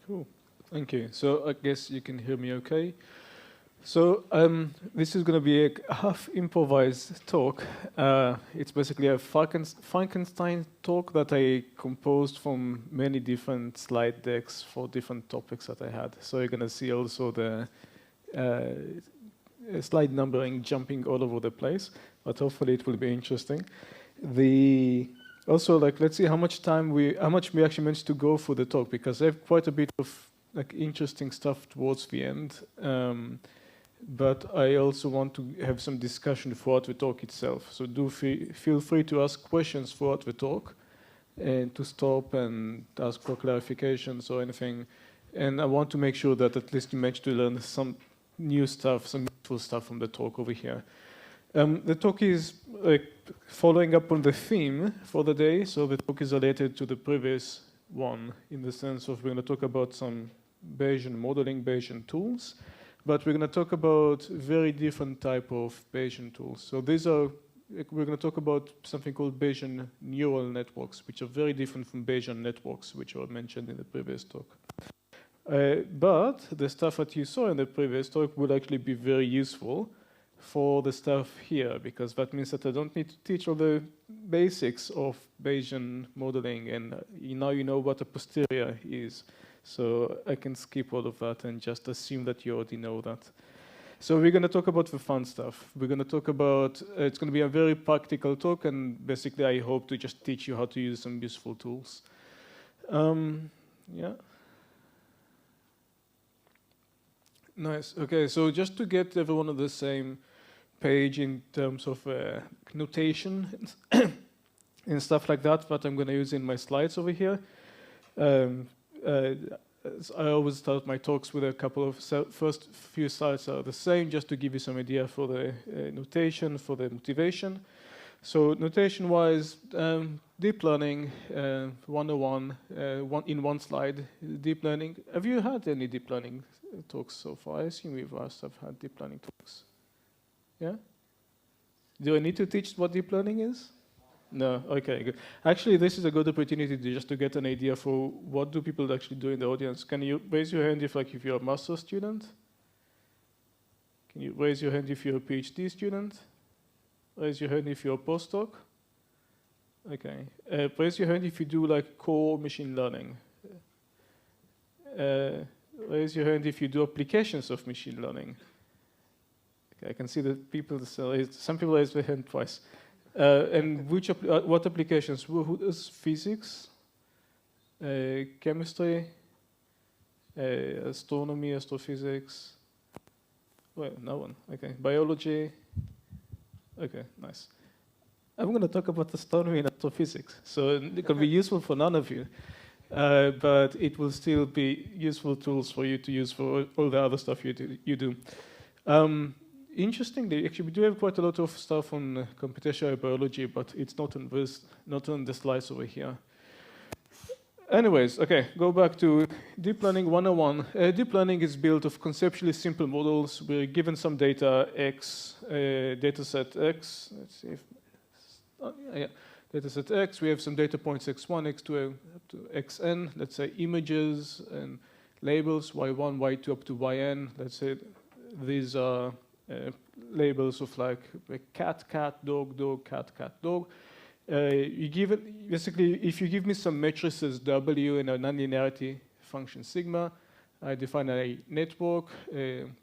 Cool. Thank you. So I guess you can hear me okay. So this is going to be a half improvised talk. It's basically a Frankenstein talk that I composed from many different slide decks for different topics that I had. So you're going to see also the slide numbering jumping all over the place, but hopefully it will be interesting. Also, like, let's see how much we actually managed to go for the talk, because I have quite a bit of like interesting stuff towards the end. But I also want to have some discussion throughout the talk itself. So do feel free to ask questions throughout the talk, and to stop and ask for clarifications or anything. And I want to make sure that at least you manage to learn some new stuff, some useful stuff from the talk over here. The talk is following up on the theme for the day. So the talk is related to the previous one, in the sense of we're going to talk about some Bayesian modeling, Bayesian tools. But we're going to talk about very different type of Bayesian tools. So we're going to talk about something called Bayesian neural networks, which are very different from Bayesian networks, which were mentioned in the previous talk. But the stuff that you saw in the previous talk will actually be very useful for the stuff here, because that means that I don't need to teach all the basics of Bayesian modeling, and now you know what a posterior is. So I can skip all of that and just assume that you already know that. So we're going to talk about the fun stuff. We're going to talk about, it's going to be a very practical talk, and basically I hope to just teach you how to use some useful tools. Yeah. Nice. Okay, so just to get everyone on the same page in terms of notation and stuff like that I'm going to use in my slides over here. I always start my talks with a couple of first few slides are the same, just to give you some idea for the notation, for the motivation. So notation-wise, deep learning 101 in one slide. Deep learning. Have you had any deep learning talks so far? I assume we must have had deep learning talks. Yeah? Do I need to teach what deep learning is? No, okay, good. Actually, this is a good opportunity just to get an idea for what do people actually do in the audience. Can you raise your hand if you're a master's student? Can you raise your hand if you're a PhD student? Raise your hand if you're a postdoc? Okay. Raise your hand if you do like core machine learning. Raise your hand if you do applications of machine learning. Okay, I can see that people, some people raise their hand twice. And what applications? Who does physics, chemistry, astronomy, astrophysics? Well, no one. Okay, biology. Okay, nice. I'm going to talk about astronomy and astrophysics, so it can be useful for none of you, but it will still be useful tools for you to use for all the other stuff you do. Interestingly, actually, we do have quite a lot of stuff on computational biology, but it's not on the slides over here. Anyways, okay, go back to deep learning 101. Deep learning is built of conceptually simple models. We're given some data X, data set X. Let's see if, data set X. We have some data points X1, X2, up to Xn. Let's say images and labels Y1, Y2 up to Yn. Let's say these are labels of like cat, cat, dog, dog, cat, cat, dog. You give it, basically, if you give me some matrices W and a nonlinearity function sigma, I define a network,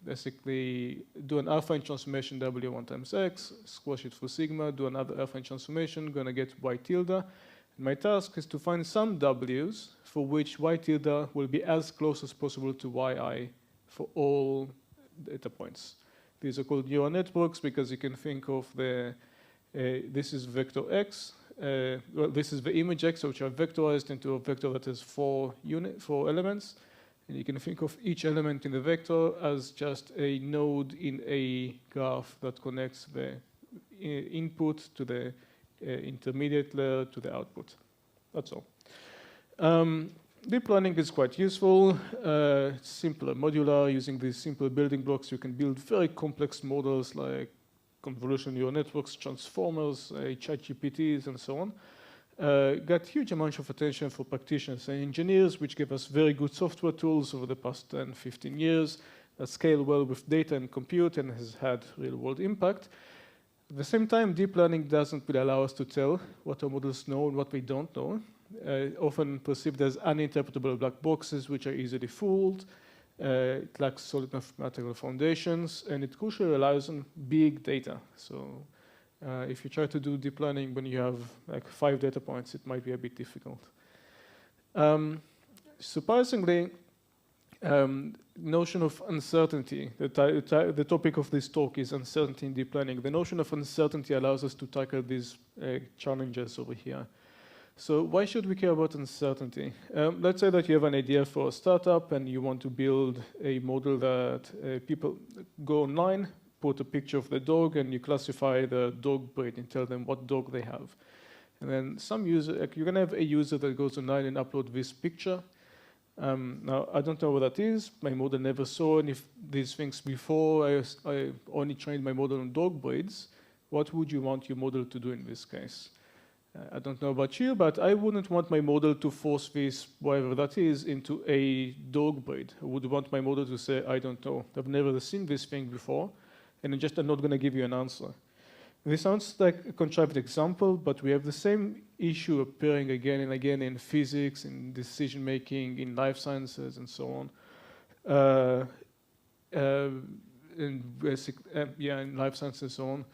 basically do an affine transformation W1 times X, squash it through sigma, do another affine transformation, gonna get Y tilde. And my task is to find some W's for which Y tilde will be as close as possible to Yi for all data points. These are called neural networks because you can think of this is vector X. Well, this is the image X, which are vectorized into a vector that has four elements. And you can think of each element in the vector as just a node in a graph that connects the input to the intermediate layer to the output. That's all. Deep learning is quite useful. It's simple and modular. Using these simple building blocks, you can build very complex models like convolutional neural networks, transformers, ChatGPTs, and so on. got huge amounts of attention for practitioners and engineers, which gave us very good software tools over the past 10, 15 years that scale well with data and compute and has had real-world impact. At the same time, deep learning doesn't really allow us to tell what our models know and what we don't know. Often perceived as uninterpretable black boxes, which are easily fooled. It lacks solid mathematical foundations, and it crucially relies on big data. So if you try to do deep learning when you have like 5 data points, it might be a bit difficult. Surprisingly, notion of uncertainty, the topic of this talk is uncertainty in deep learning. The notion of uncertainty allows us to tackle these challenges over here. So why should we care about uncertainty? Let's say that you have an idea for a startup and you want to build a model that people go online, put a picture of the dog, and you classify the dog breed and tell them what dog they have. And then some user, like you're gonna have a user that goes online and upload this picture. Now, I don't know what that is. My model never saw any of these things before. I only trained my model on dog breeds. What would you want your model to do in this case? I don't know about you, but I wouldn't want my model to force this, whatever that is, into a dog breed. I would want my model to say, I don't know. I've never seen this thing before, and I'm not going to give you an answer. This sounds like a contrived example, but we have the same issue appearing again and again in physics, in decision-making, in life sciences, and so on. In life sciences and so on.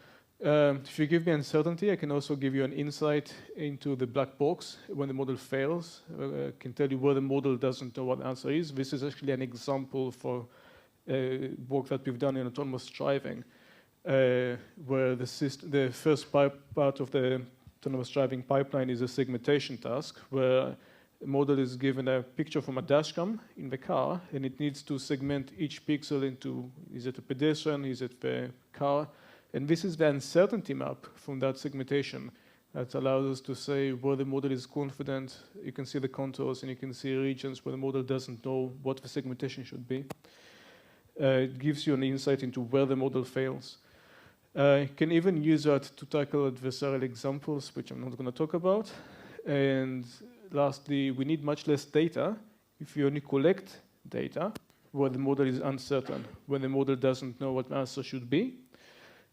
If you give me uncertainty, I can also give you an insight into the black box when the model fails. I can tell you where the model doesn't know what the answer is. This is actually an example for work that we've done in autonomous driving, where the first part of the autonomous driving pipeline is a segmentation task, where the model is given a picture from a dashcam in the car, and it needs to segment each pixel into, is it a pedestrian, is it the car? And this is the uncertainty map from that segmentation that allows us to say where the model is confident. You can see the contours, and you can see regions where the model doesn't know what the segmentation should be. It gives you an insight into where the model fails. You can even use that to tackle adversarial examples, which I'm not going to talk about. And lastly, we need much less data if you only collect data where the model is uncertain, when the model doesn't know what the answer should be,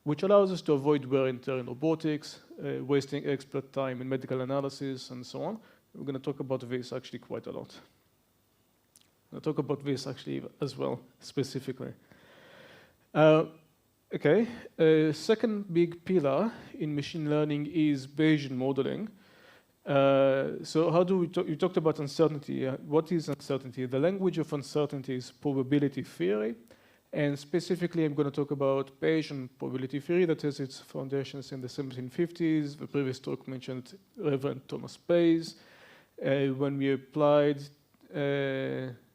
which allows us to avoid wear and tear in robotics, wasting expert time in medical analysis, and so on. We're going to talk about this actually quite a lot. I'll talk about this actually as well, specifically. Okay, second big pillar in machine learning is Bayesian modeling. So how do we talk? You talked about uncertainty. What is uncertainty? The language of uncertainty is probability theory. And specifically, I'm going to talk about Bayesian probability theory that has its foundations in the 1750s. The previous talk mentioned Reverend Thomas Bayes. When we applied,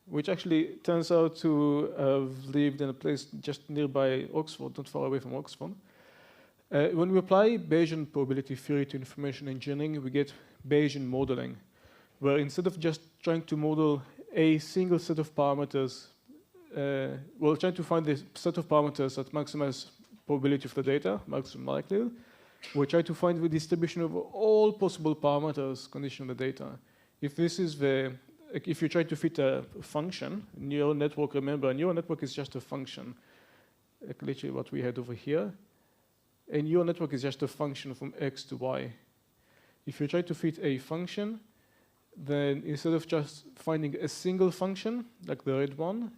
which actually turns out to have lived in a place just nearby Oxford, not far away from Oxford. When we apply Bayesian probability theory to information engineering, we get Bayesian modeling, where instead of just trying to model a single set of parameters, we're trying to find the set of parameters that maximize probability of the data, maximum likelihood. We're trying to find the distribution of all possible parameters conditioned on the data. If this is if you try to fit a function, neural network, remember, a neural network is just a function, like literally what we had over here. A neural network is just a function from x to y. If you try to fit a function, then instead of just finding a single function, like the red one,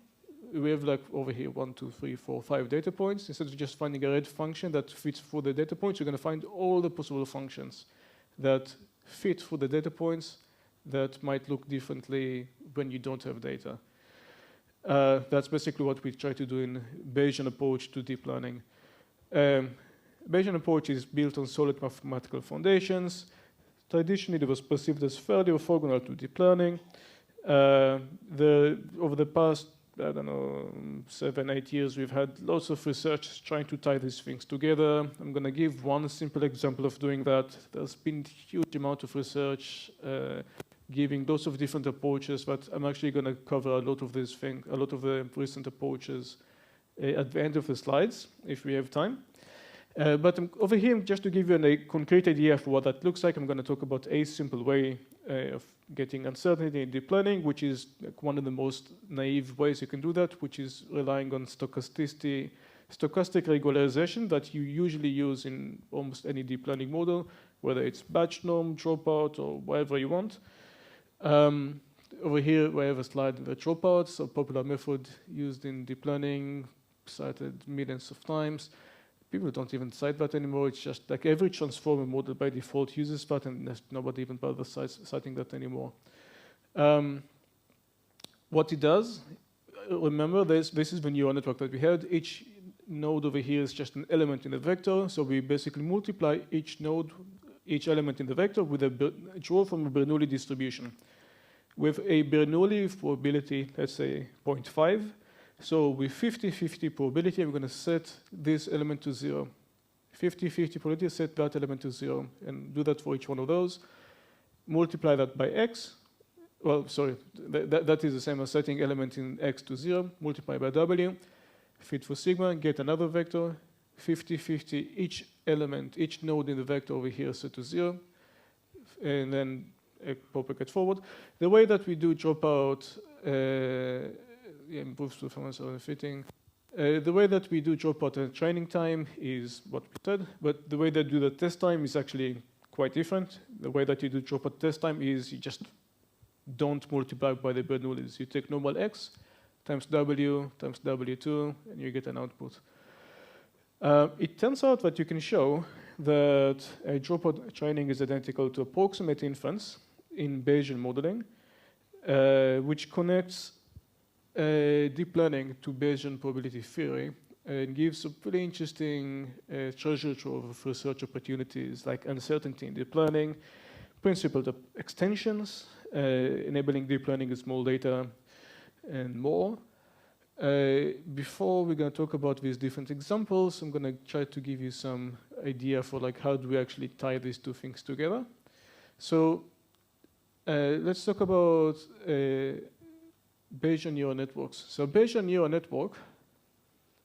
we have like over here 1, 2, 3, 4, 5 data points. Instead of just finding a red function that fits for the data points, you're going to find all the possible functions that fit for the data points that might look differently when you don't have data. That's basically what we try to do in Bayesian approach to deep learning. Bayesian approach is built on solid mathematical foundations. Traditionally, it was perceived as fairly orthogonal to deep learning. Over the past, I don't know, 7, 8 years, we've had lots of research trying to tie these things together. I'm going to give one simple example of doing that. There's been a huge amount of research giving lots of different approaches, but I'm actually going to cover a lot of these things, a lot of the recent approaches at the end of the slides, if we have time. But over here, just to give you a concrete idea of what that looks like, I'm going to talk about a simple way of getting uncertainty in deep learning, which is like one of the most naive ways you can do that, which is relying on stochastic regularization that you usually use in almost any deep learning model, whether it's batch norm, dropout, or whatever you want. Over here, we have a slide with the dropouts, a popular method used in deep learning, cited millions of times. People don't even cite that anymore. It's just like every transformer model by default uses that, and nobody even bothers citing that anymore. What it does, remember, this is the neural network that we had. Each node over here is just an element in the vector. So we basically multiply each element in the vector with a draw from a Bernoulli distribution. With a Bernoulli probability, let's say 0.5. So with 50-50 probability, I'm going to set this element to 0. 50-50 probability, set that element to 0, and do that for each one of those. Multiply that by x. Well, sorry, that is the same as setting element in x to 0. Multiply by w. Fit for sigma, get another vector. 50-50, each element, each node in the vector over here is set to 0. And then propagate forward. The way that we do dropout improves performance of the fitting. The way that we do dropout and training time is what we said, but the way that do the test time is actually quite different. The way that you do dropout test time is you just don't multiply by the Bernoullis. You take normal x times w times w2, and you get an output. It turns out that you can show that a dropout training is identical to approximate inference in Bayesian modeling, which connects deep learning to Bayesian probability theory and gives a pretty interesting treasure trove of research opportunities like uncertainty in deep learning, principled extensions, enabling deep learning with small data, and more. Before we're going to talk about these different examples, I'm going to try to give you some idea for like how do we actually tie these two things together. So let's talk about Bayesian neural networks. So Bayesian neural network,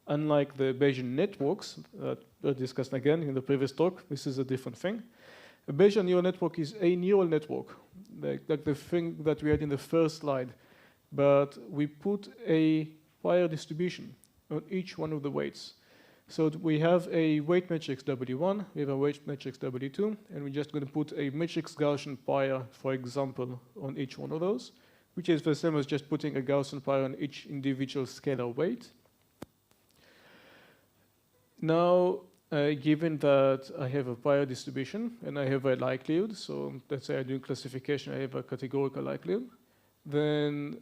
unlike the Bayesian networks that were discussed again in the previous talk, this is a different thing. A Bayesian neural network is a neural network, like the thing that we had in the first slide, but we put a prior distribution on each one of the weights. So we have a weight matrix W1, we have a weight matrix W2, and we're just going to put a matrix Gaussian prior, for example, on each one of those, which is the same as just putting a Gaussian prior on each individual scalar weight. Now, given that I have a prior distribution and I have a likelihood, so let's say I do classification, I have a categorical likelihood, then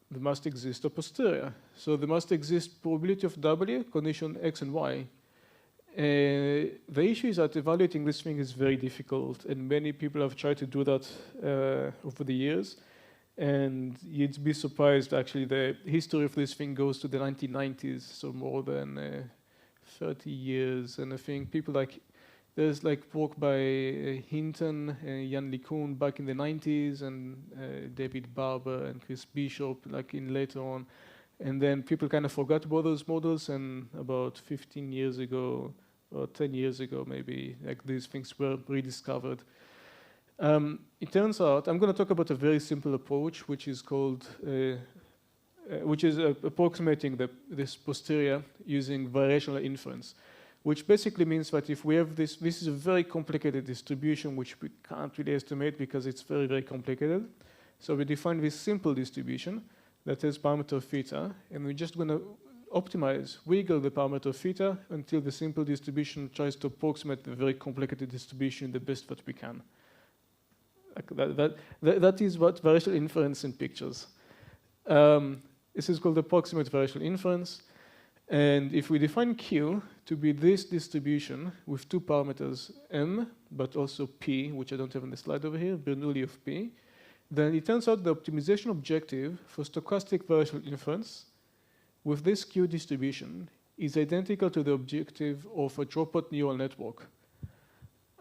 there must exist a posterior. So there must exist probability of W, condition X and Y. The issue is that evaluating this thing is very difficult, and many people have tried to do that over the years. And you'd be surprised, actually, the history of this thing goes to the 1990s, so more than 30 years. And I think people like, there's like work by Hinton and Jan LeCun back in the 90s, and David Barber and Chris Bishop like in later on. And then people kind of forgot about those models, and about 15 years ago, or 10 years ago maybe, like these things were rediscovered. It turns out, I'm going to talk about a very simple approach, which is called, approximating this posterior using variational inference, which basically means that if we have this is a very complicated distribution, which we can't really estimate because it's very, very complicated. So we define this simple distribution that has parameter theta, and we're just going to wiggle the parameter theta until the simple distribution tries to approximate the very complicated distribution the best that we can. That is what variational inference in pictures. This is called approximate variational inference. And if we define Q to be this distribution with two parameters, M, but also P, which I don't have on the slide over here, Bernoulli of P, then it turns out the optimization objective for stochastic variational inference with this Q distribution is identical to the objective of a dropout neural network.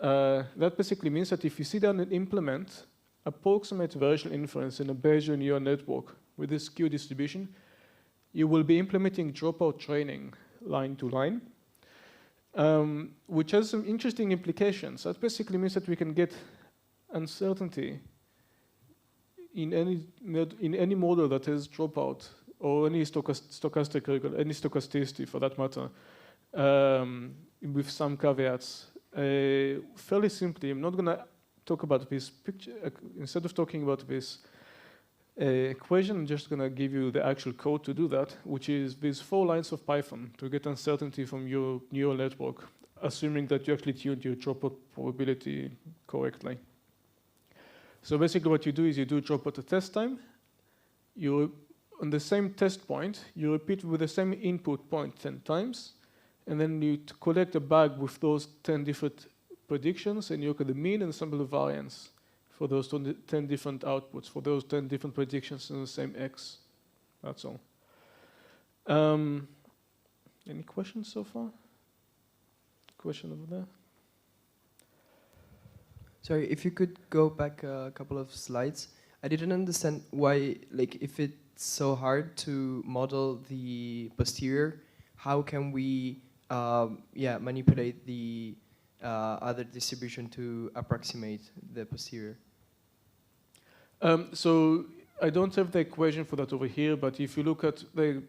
That basically means that if you sit down and implement approximate variational inference in a Bayesian neural network with this Q distribution, you will be implementing dropout training line to line. which has some interesting implications. That basically means that we can get uncertainty in any model that has dropout or any stochastic any stochasticity for that matter, with some caveats. Fairly simply, I'm not going to talk about this picture. Instead of talking about this equation, I'm just going to give you the actual code to do that, which is these 4 lines of Python to get uncertainty from your neural network, assuming that you actually tuned your dropout probability correctly. So basically what you do is you do dropout at test time. You, on the same test point, you repeat with the same input point 10 times, and then you collect a bag with those 10 different predictions, and you look at the mean and sample variance for those 10 different outputs, for those 10 different predictions in the same X. That's all. Any questions so far? Question over there? Sorry, if you could go back a couple of slides. I didn't understand why, like, if it's so hard to model the posterior, how can we manipulate the other distribution to approximate the posterior? So I don't have the equation for that over here, but if you look at the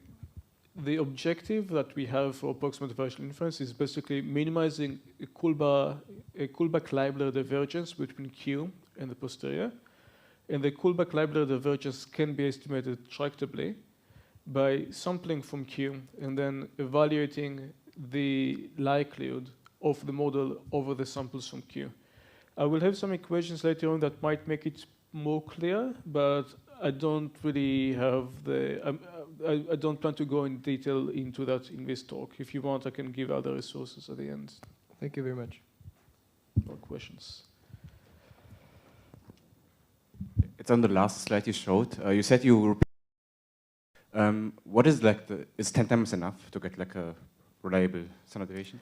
objective that we have for approximate Bayesian inference is basically minimizing a Kullback-Leibler divergence between Q and the posterior. And the Kullback-Leibler divergence can be estimated tractably by sampling from Q and then evaluating the likelihood of the model over the samples from Q. I will have some equations later on that might make it more clear, but I don't really have I don't plan to go in detail into that in this talk. If you want, I can give other resources at the end. Thank you very much. More questions? It's on the last slide you showed. You said you what is like is 10 times enough to get like a reliable standard deviation?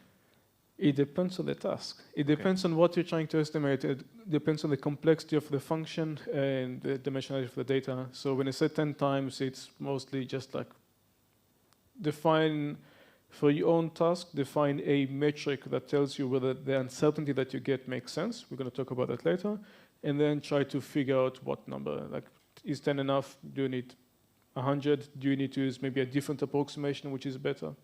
It depends on the task. It depends on what you're trying to estimate. It depends on the complexity of the function and the dimensionality of the data. So when I say 10 times, it's mostly just like define, for your own task, define a metric that tells you whether the uncertainty that you get makes sense. We're going to talk about that later. And then try to figure out what number. Like, is 10 enough? Do you need 100? Do you need to use maybe a different approximation, which is better?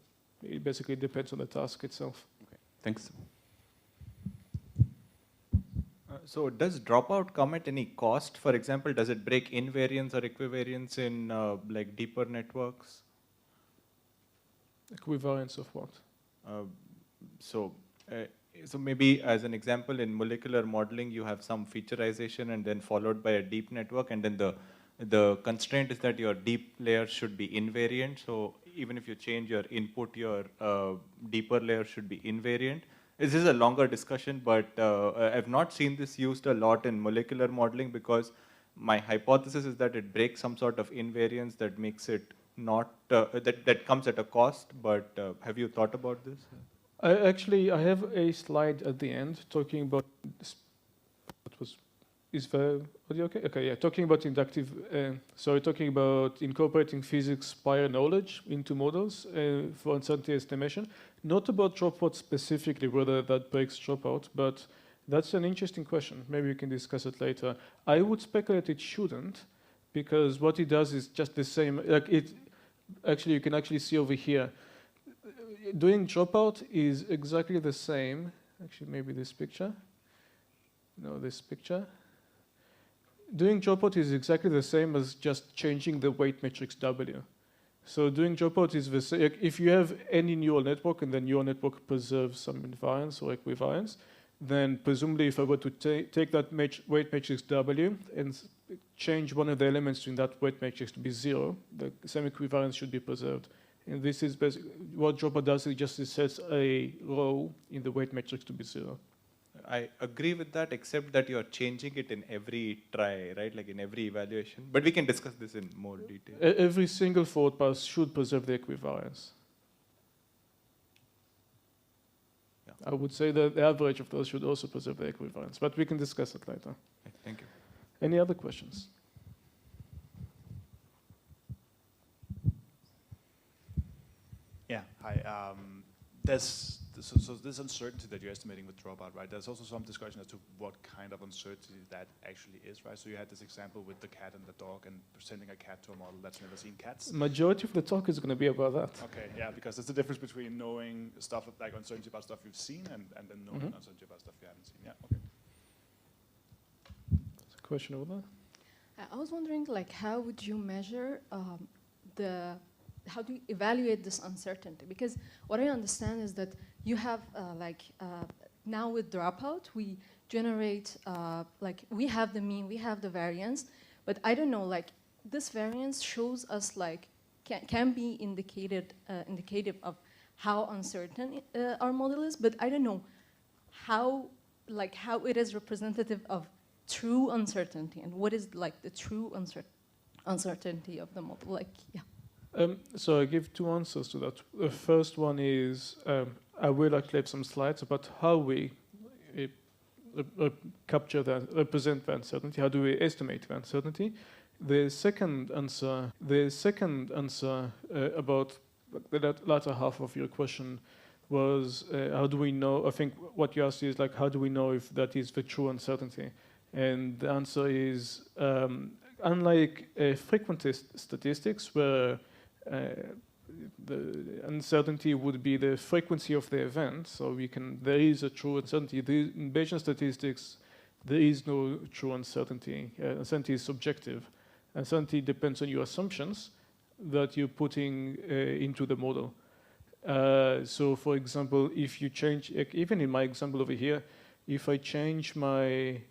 It basically depends on the task itself. Thanks. So does dropout come at any cost? For example, does it break invariance or equivariance in like deeper networks? Equivariance of what? So maybe as an example, in molecular modeling, you have some featureization and then followed by a deep network, and then the constraint is that your deep layer should be invariant. So even if you change your input, your deeper layer should be invariant. This is a longer discussion, but I've not seen this used a lot in molecular modeling because my hypothesis is that it breaks some sort of invariance that makes it not, that comes at a cost, but have you thought about this? Actually, I have a slide at the end talking about this. Is the audio okay? Okay, yeah. Talking about inductive, talking about incorporating physics prior knowledge into models for uncertainty estimation. Not about dropout specifically, whether that breaks dropout, but that's an interesting question. Maybe we can discuss it later. I would speculate it shouldn't, because what it does is just the same. Like it, actually, you can actually see over here. Doing dropout is exactly the same. Actually, maybe this picture. No, this picture. Doing dropout is exactly the same as just changing the weight matrix W. So doing dropout is the same. If you have any neural network and the neural network preserves some invariance or equivariance, then presumably if I were to take that weight matrix W and change one of the elements in that weight matrix to be 0, the same equivariance should be preserved. And this is basically what dropout does. It just sets a row in the weight matrix to be 0. I agree with that, except that you're changing it in every try, right? Like in every evaluation. But we can discuss this in more detail. Every single forward pass should preserve the equivariance. Yeah. I would say that the average of those should also preserve the equivariance, but we can discuss it later. Thank you. Any other questions? Yeah, hi. There's so this uncertainty that you're estimating with dropout, right? There's also some discussion as to what kind of uncertainty that actually is, right? So you had this example with the cat and the dog and presenting a cat to a model that's never seen cats. Majority of the talk is going to be about that. Okay, yeah, because there's a difference between knowing stuff like uncertainty about stuff you've seen and then knowing uncertainty about stuff you haven't seen. Yeah, okay. There's a question over there. I was wondering, like, how would you measure how do you evaluate this uncertainty? Because what I understand is that you have, now with Dropout, we generate, we have the mean, we have the variance, but I don't know, like, this variance shows us, like, can be indicative of how uncertain our model is, but I don't know how it is representative of true uncertainty, and what is, like, the true uncertainty of the model, like, yeah. So I give two answers to that. The first one is I will actually have some slides about how we capture that, represent the uncertainty. How do we estimate the uncertainty? The second answer about the latter half of your question was how do we know? I think what you asked is like how do we know if that is the true uncertainty? And the answer is unlike frequent statistics where the uncertainty would be the frequency of the event. So there is a true uncertainty. In Bayesian statistics, there is no true uncertainty. Uncertainty is subjective. Uncertainty depends on your assumptions that you're putting into the model. So for example, if you change, even in my example over here, if I change my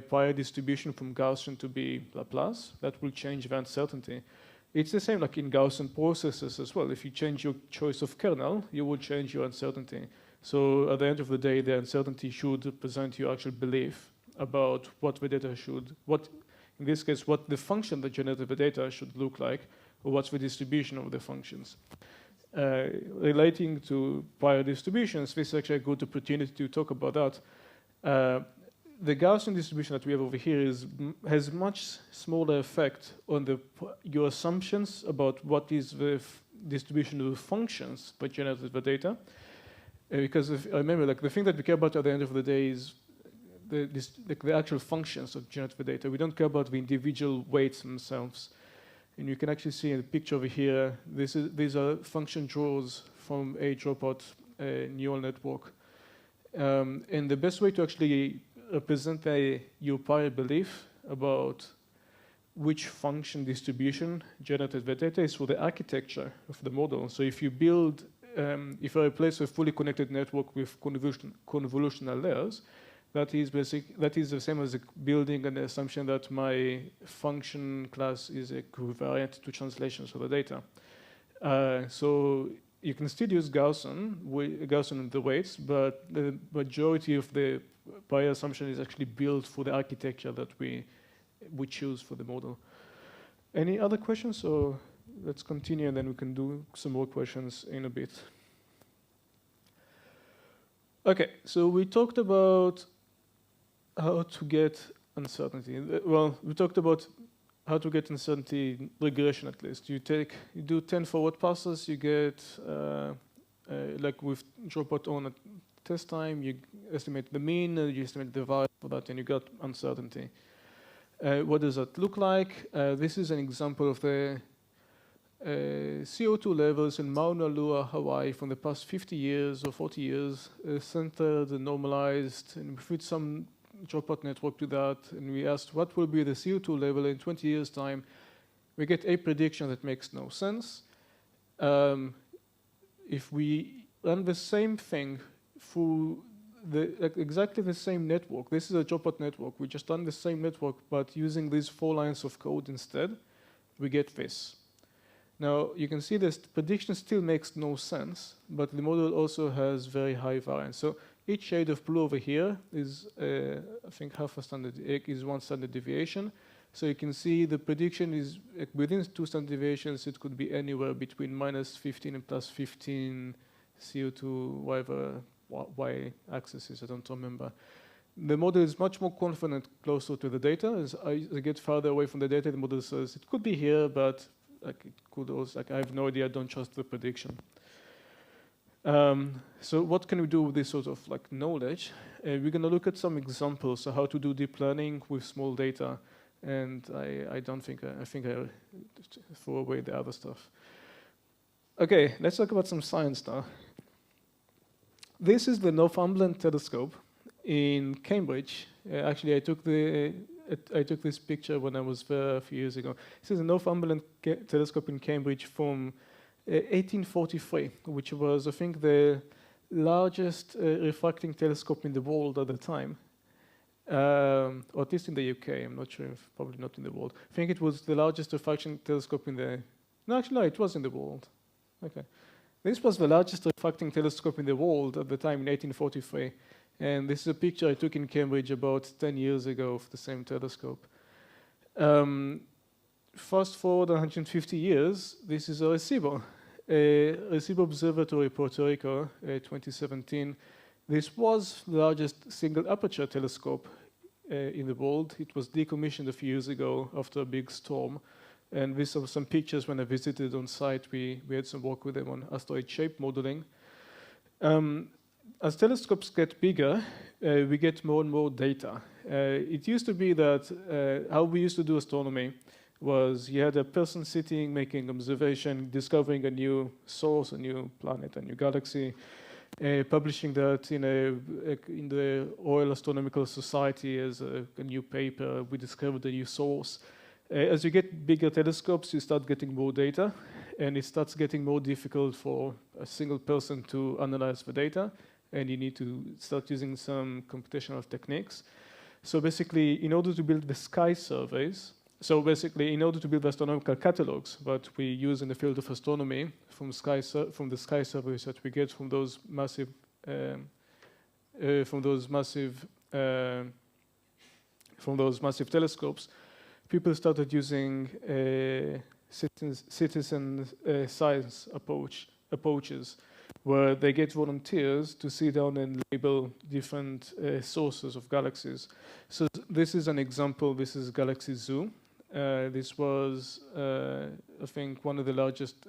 prior distribution from Gaussian to be Laplace, that will change the uncertainty. It's the same like in Gaussian processes as well. If you change your choice of kernel, you will change your uncertainty. So at the end of the day, the uncertainty should represent your actual belief about what the data in this case, what the function that generated the data should look like, or what's the distribution of the functions. Relating to prior distributions, this is actually a good opportunity to talk about that. The Gaussian distribution that we have over here has much smaller effect on your assumptions about what is the distribution of the functions that generated the data. Because I remember, like the thing that we care about at the end of the day is the actual functions that generate the data. We don't care about the individual weights themselves. And you can actually see in the picture over here, these are function draws from a Dropout neural network. And the best way to actually represent your prior belief about which function distribution generated the data is for the architecture of the model. So if you build, if I replace a fully connected network with convolutional layers, that is the same as building an assumption that my function class is equivariant to translations of the data. So you can still use Gaussian in the weights, but the majority of the prior assumption is actually built for the architecture that we choose for the model. Any other questions, or let's continue and then we can do some more questions in a bit. Okay, so we talked about how to get uncertainty. Well, we talked about how to get uncertainty in regression at least. You do 10 forward passes, you get, like with Dropout on at test time, you estimate the mean, you estimate the value for that, and you got uncertainty. What does that look like? This is an example of the CO2 levels in Mauna Loa, Hawaii from the past 50 years or 40 years, centered and normalized, and we fit some Dropout network to that, and we asked what will be the CO2 level in 20 years' time. We get a prediction that makes no sense. If we run the same thing through exactly the same network, this is a Dropout network, we just run the same network, but using these 4 lines of code instead, we get this. Now, you can see this prediction still makes no sense, but the model also has very high variance. So each shade of blue over here is, I think, is 1 standard deviation. So you can see the prediction is within 2 standard deviations. It could be anywhere between -15 and +15 CO2, whatever y-axis is. I don't remember. The model is much more confident closer to the data. As I get farther away from the data, the model says it could be here, but like it could also. Like I have no idea. I don't trust the prediction. So what can we do with this sort of like knowledge? We're going to look at some examples of how to do deep learning with small data. And I think I threw away the other stuff. Okay, let's talk about some science now. This is the Northumberland telescope in Cambridge. Actually, I took this picture when I was there a few years ago. This is a Northumberland telescope in Cambridge from 1843, which was, I think, the largest refracting telescope in the world at the time. Or at least in the UK, I'm not sure, probably not in the world. I think it was the largest refraction telescope in the... No, actually, no, it was in the world. Okay. This was the largest refracting telescope in the world at the time in 1843. And this is a picture I took in Cambridge about 10 years ago of the same telescope. Fast forward 150 years, this is a Arecibo. Arecibo Observatory, Puerto Rico, 2017. This was the largest single aperture telescope in the world. It was decommissioned a few years ago after a big storm. And these are some pictures when I visited on site. We had some work with them on asteroid shape modeling. As telescopes get bigger, we get more and more data. It used to be that how we used to do astronomy was you had a person sitting, making observation, discovering a new source, a new planet, a new galaxy, publishing that in the Royal Astronomical Society as a new paper. We discovered a new source. As you get bigger telescopes, you start getting more data, and it starts getting more difficult for a single person to analyze the data, and you need to start using some computational techniques. So basically, in order to build the sky surveys, in order to build astronomical catalogs that we use in the field of astronomy from the sky surveys that we get from those massive telescopes, people started using citizen science approaches, where they get volunteers to sit down and label different sources of galaxies. So this is an example. This is Galaxy Zoo. This was, I think, one of the largest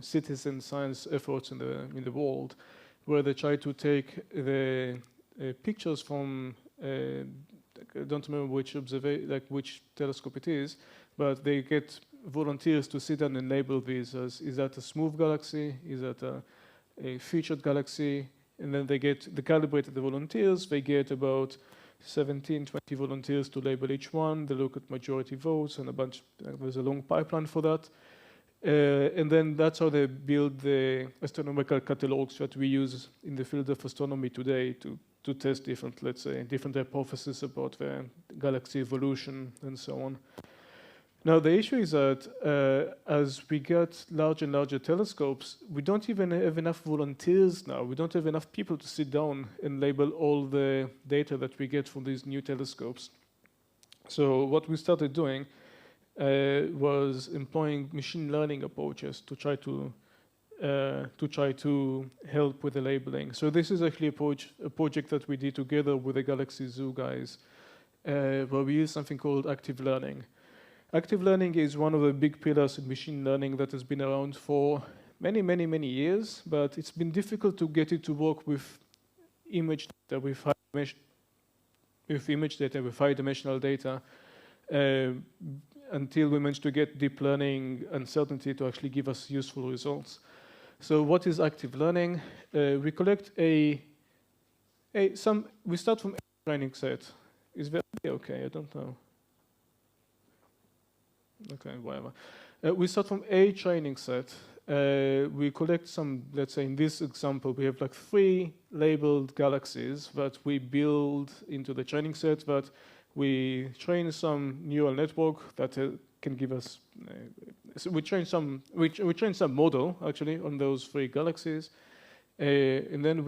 citizen science efforts in the world, where they try to take the pictures from I don't remember which telescope it is, but they get volunteers to sit down and label these as, is that a smooth galaxy? Is that a featured galaxy? And then they calibrated the volunteers. They get about 17, 20 volunteers to label each one. They look at majority votes and a bunch. There's a long pipeline for that. And then that's how they build the astronomical catalogs that we use in the field of astronomy today to test different, let's say, different hypotheses about the galaxy evolution and so on. Now, the issue is that as we get larger and larger telescopes, we don't even have enough volunteers now. We don't have enough people to sit down and label all the data that we get from these new telescopes. So what we started doing was employing machine learning approaches to try to help with the labeling. So this is actually a project that we did together with the Galaxy Zoo guys, where we use something called active learning. Active learning is one of the big pillars in machine learning that has been around for many, many, many years, but it's been difficult to get it to work with image data, with high-dimensional data, until we managed to get deep learning uncertainty to actually give us useful results. So what is active learning? We collect we start from a training set. Is that okay? I don't know. Okay, whatever. We start from a training set. We collect some, let's say in this example, we have like 3 labeled galaxies that we build into the training set, that we train some neural network that can give us, so we train some model actually on those 3 galaxies. And then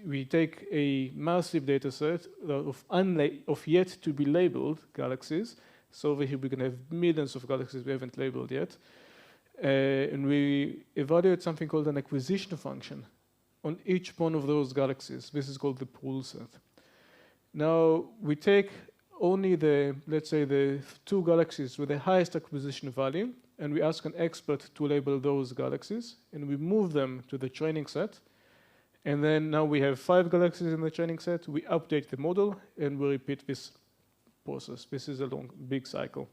we take a massive data set of yet to be labeled galaxies. So over here we can have millions of galaxies we haven't labeled yet. And we evaluate something called an acquisition function on each one of those galaxies. This is called the pool set. Now we take only let's say the 2 galaxies with the highest acquisition value, and we ask an expert to label those galaxies, and we move them to the training set. And then now we have 5 galaxies in the training set. We update the model, and we repeat this process. This is a long, big cycle.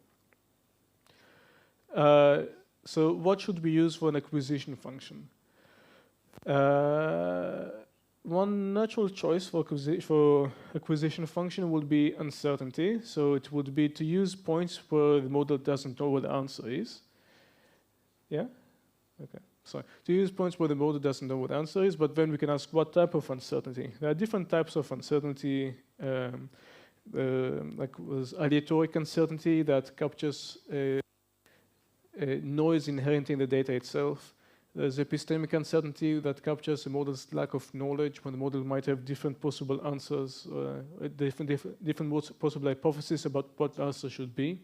So what should we use for an acquisition function? One natural choice for acquisition function would be uncertainty. So it would be to use points where the model doesn't know what the answer is. Yeah? Okay. So to use points where the model doesn't know what the answer is, but then we can ask what type of uncertainty. There are different types of uncertainty, like was aleatoric uncertainty that captures noise inherent in the data itself. There's epistemic uncertainty that captures the model's lack of knowledge when the model might have different possible answers, different possible hypotheses about what the answer should be.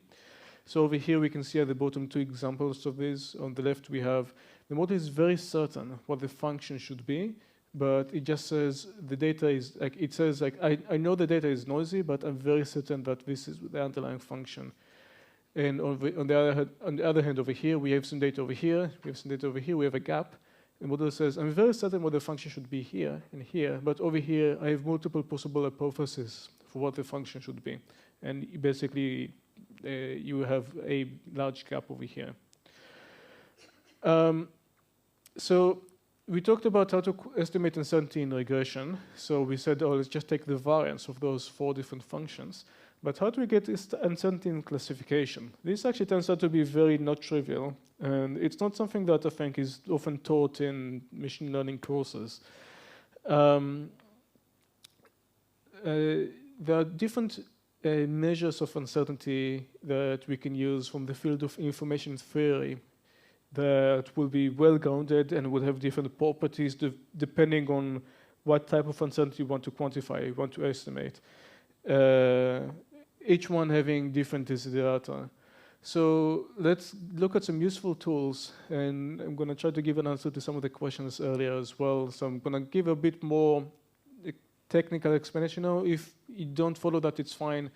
So over here we can see at the bottom 2 examples of this. On the left we have the model is very certain what the function should be, but it just says the data is like it says like I know the data is noisy, but I'm very certain that this is the underlying function. And on the other hand, over here we have some data over here, we have some data over here, we have a gap. The model says I'm very certain what the function should be here and here, but over here I have multiple possible hypotheses for what the function should be, and basically you have a large gap over here. So we talked about how to estimate uncertainty in regression. So we said, oh, let's just take the variance of those 4 different functions. But how do we get this uncertainty in classification? This actually turns out to be very not trivial. And it's not something that I think is often taught in machine learning courses. There are different measures of uncertainty that we can use from the field of information theory that will be well-grounded and will have different properties depending on what type of uncertainty you want to quantify, you want to estimate. Each one having different desiderata. So let's look at some useful tools, and I'm going to try to give an answer to some of the questions earlier as well. So I'm going to give a bit more technical explanation now. If you don't follow that, it's fine.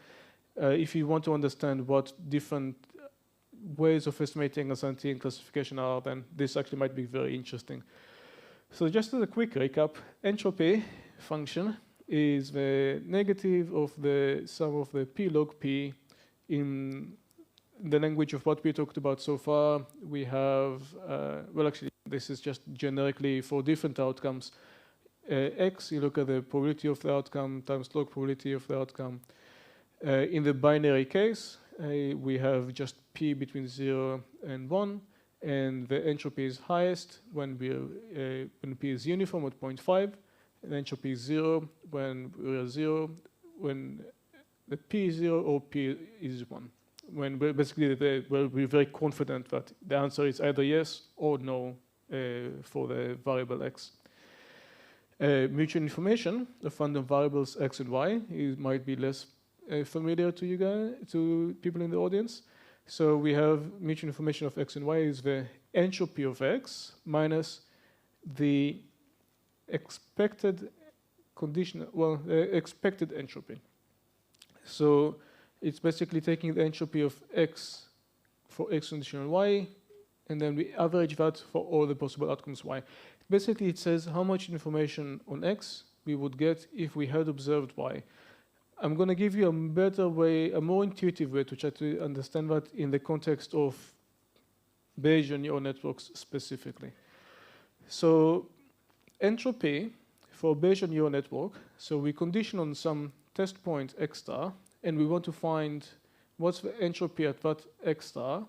If you want to understand what different ways of estimating uncertainty and classification are, then this actually might be very interesting. So just as a quick recap, entropy function is the negative of the sum of the p log p. In the language of what we talked about so far, we have, well actually this is just generically for different outcomes. X, you look at the probability of the outcome times log probability of the outcome. In the binary case, we have just p between 0 and 1, and the entropy is highest when p is uniform at 0.5, and entropy is 0 when we are 0, when the p is 0 or p is 1. When we're basically we're very confident that the answer is either yes or no for the variable x. Mutual information of random variables x and y might be less familiar to you guys, to people in the audience. So we have mutual information of x and y is the entropy of x minus the expected condition, well, expected entropy. So it's basically taking the entropy of x for x conditional y, and then we average that for all the possible outcomes y. Basically, it says how much information on x we would get if we had observed y. I'm going to give you a better way, a more intuitive way to try to understand that in the context of Bayesian neural networks specifically. So entropy for Bayesian neural network, so we condition on some test point x star, and we want to find what's the entropy at that x star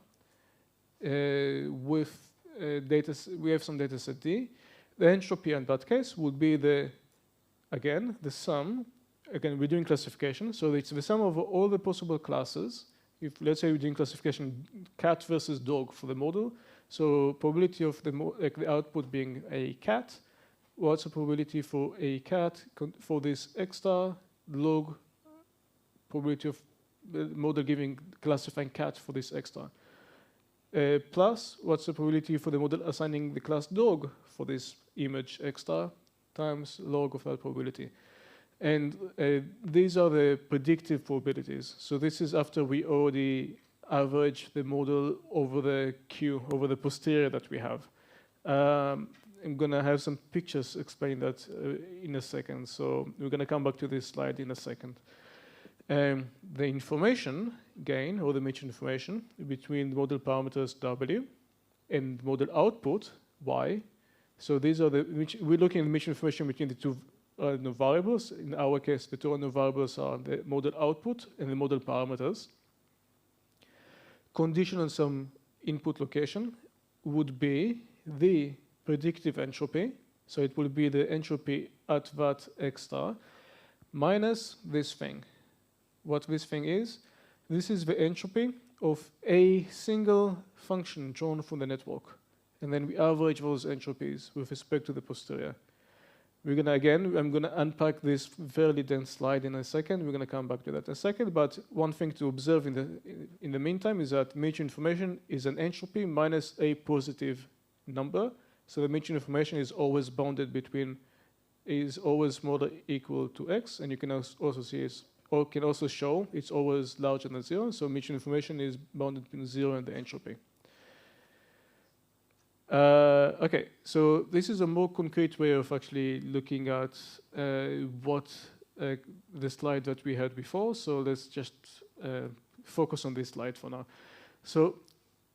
with data. We have some data set D. The entropy in that case would be the sum. Again, we're doing classification, so it's the sum of all the possible classes. If let's say we're doing classification cat versus dog for the model, so probability of the output being a cat. What's the probability for a cat for this x star log probability of the model classifying cat for this x star? Plus, what's the probability for the model assigning the class dog for this image x star times log of that probability? And these are the predictive probabilities. So this is after we already average the model over the Q, over the posterior that we have. I'm going to have some pictures explain that in a second. So we're going to come back to this slide in a second. The information gain, or the match information, between the model parameters W and model output Y. So these are we're looking at the match information between the two variables. In our case, the two variables are the model output and the model parameters. Condition on some input location would be the predictive entropy. So it will be the entropy at that X star minus this thing. What this thing is, this is the entropy of a single function drawn from the network. And then we average those entropies with respect to the posterior. We're going to, again, I'm going to unpack this fairly dense slide in a second. We're going to come back to that in a second. But one thing to observe in the meantime is that match information is an entropy minus a positive number. So the match information is always bounded between, is always smaller or equal to X. And you can also see, or can also show it's always larger than 0. So match information is bounded between 0 and the entropy. Okay, so this is a more concrete way of actually looking at what the slide that we had before. So let's just focus on this slide for now. So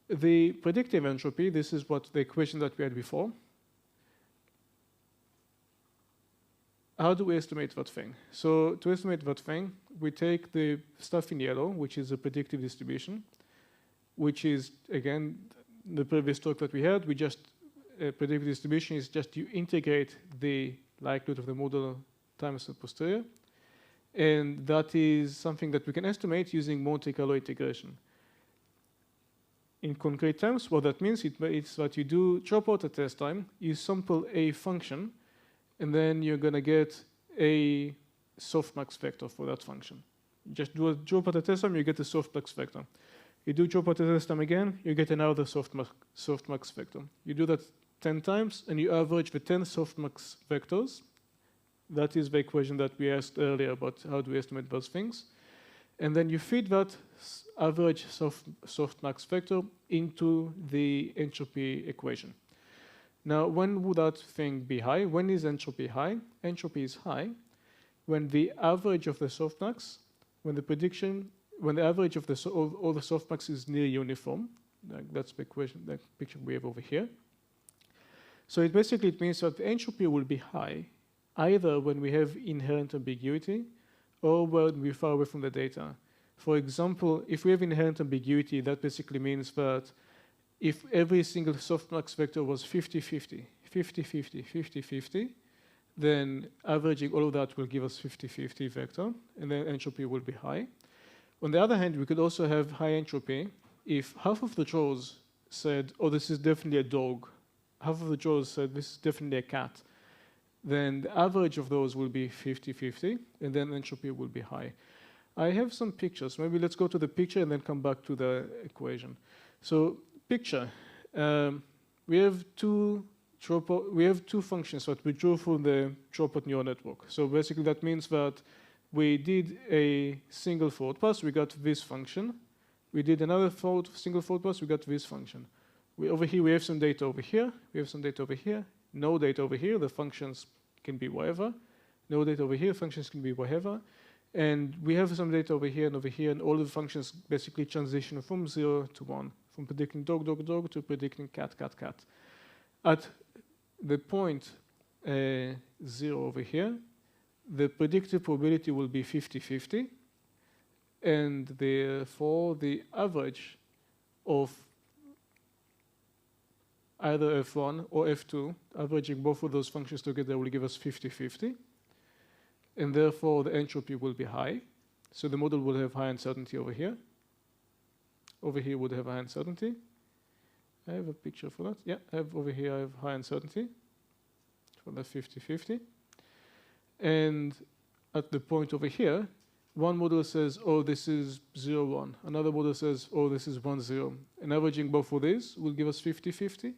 the predictive entropy, this is what the equation that we had before. How do we estimate that thing? So to estimate that thing, we take the stuff in yellow, which is a predictive distribution, which is, again, the previous talk that we had. We just, predictive distribution is just you integrate the likelihood of the model times the posterior. And that is something that we can estimate using Monte Carlo integration. In concrete terms, what that means, it's that you do dropout at test time, you sample a function, and then you're going to get a softmax vector for that function. You just do a dropout at test time, you get a softmax vector. You do dropout at test time again, you get another softmax vector. You do that 10 times, and you average the 10 softmax vectors. That is the equation that we asked earlier about how do we estimate those things. And then you feed that average softmax vector into the entropy equation. Now, when would that thing be high? When is entropy high? Entropy is high when the average of the softmax, when the average of all the softmax is near uniform. That's the equation, the picture we have over here. So it means that the entropy will be high either when we have inherent ambiguity or when we're far away from the data. For example, if we have inherent ambiguity, that basically means that if every single softmax vector was 50-50, 50-50, 50-50, then averaging all of that will give us 50-50 vector, and then entropy will be high. On the other hand, we could also have high entropy if half of the draws said, oh, this is definitely a dog. Half of the draws said, this is definitely a cat. Then the average of those will be 50-50, and then entropy will be high. I have some pictures. Maybe let's go to the picture and then come back to the equation. So picture, we have two functions that we drew from the dropout neural network. So basically that means that we did a single forward pass, we got this function. We did another single forward pass, we got this function. Over here, we have some data over here. We have some data over here. No data over here. The functions can be whatever. No data over here. Functions can be whatever. And we have some data over here, and all the functions basically transition from 0 to 1, from predicting dog, dog, dog to predicting cat, cat, cat. At the point 0 over here, the predictive probability will be 50-50, and therefore the average of either F1 or F2, averaging both of those functions together will give us 50-50, and therefore the entropy will be high. So the model will have high uncertainty over here. Over here would have high uncertainty. I have a picture for that. Yeah, over here I have high uncertainty for the 50-50. And at the point over here, one model says, oh, this is 0-1. Another model says, oh, this is 1-0. And averaging both of these will give us 50-50.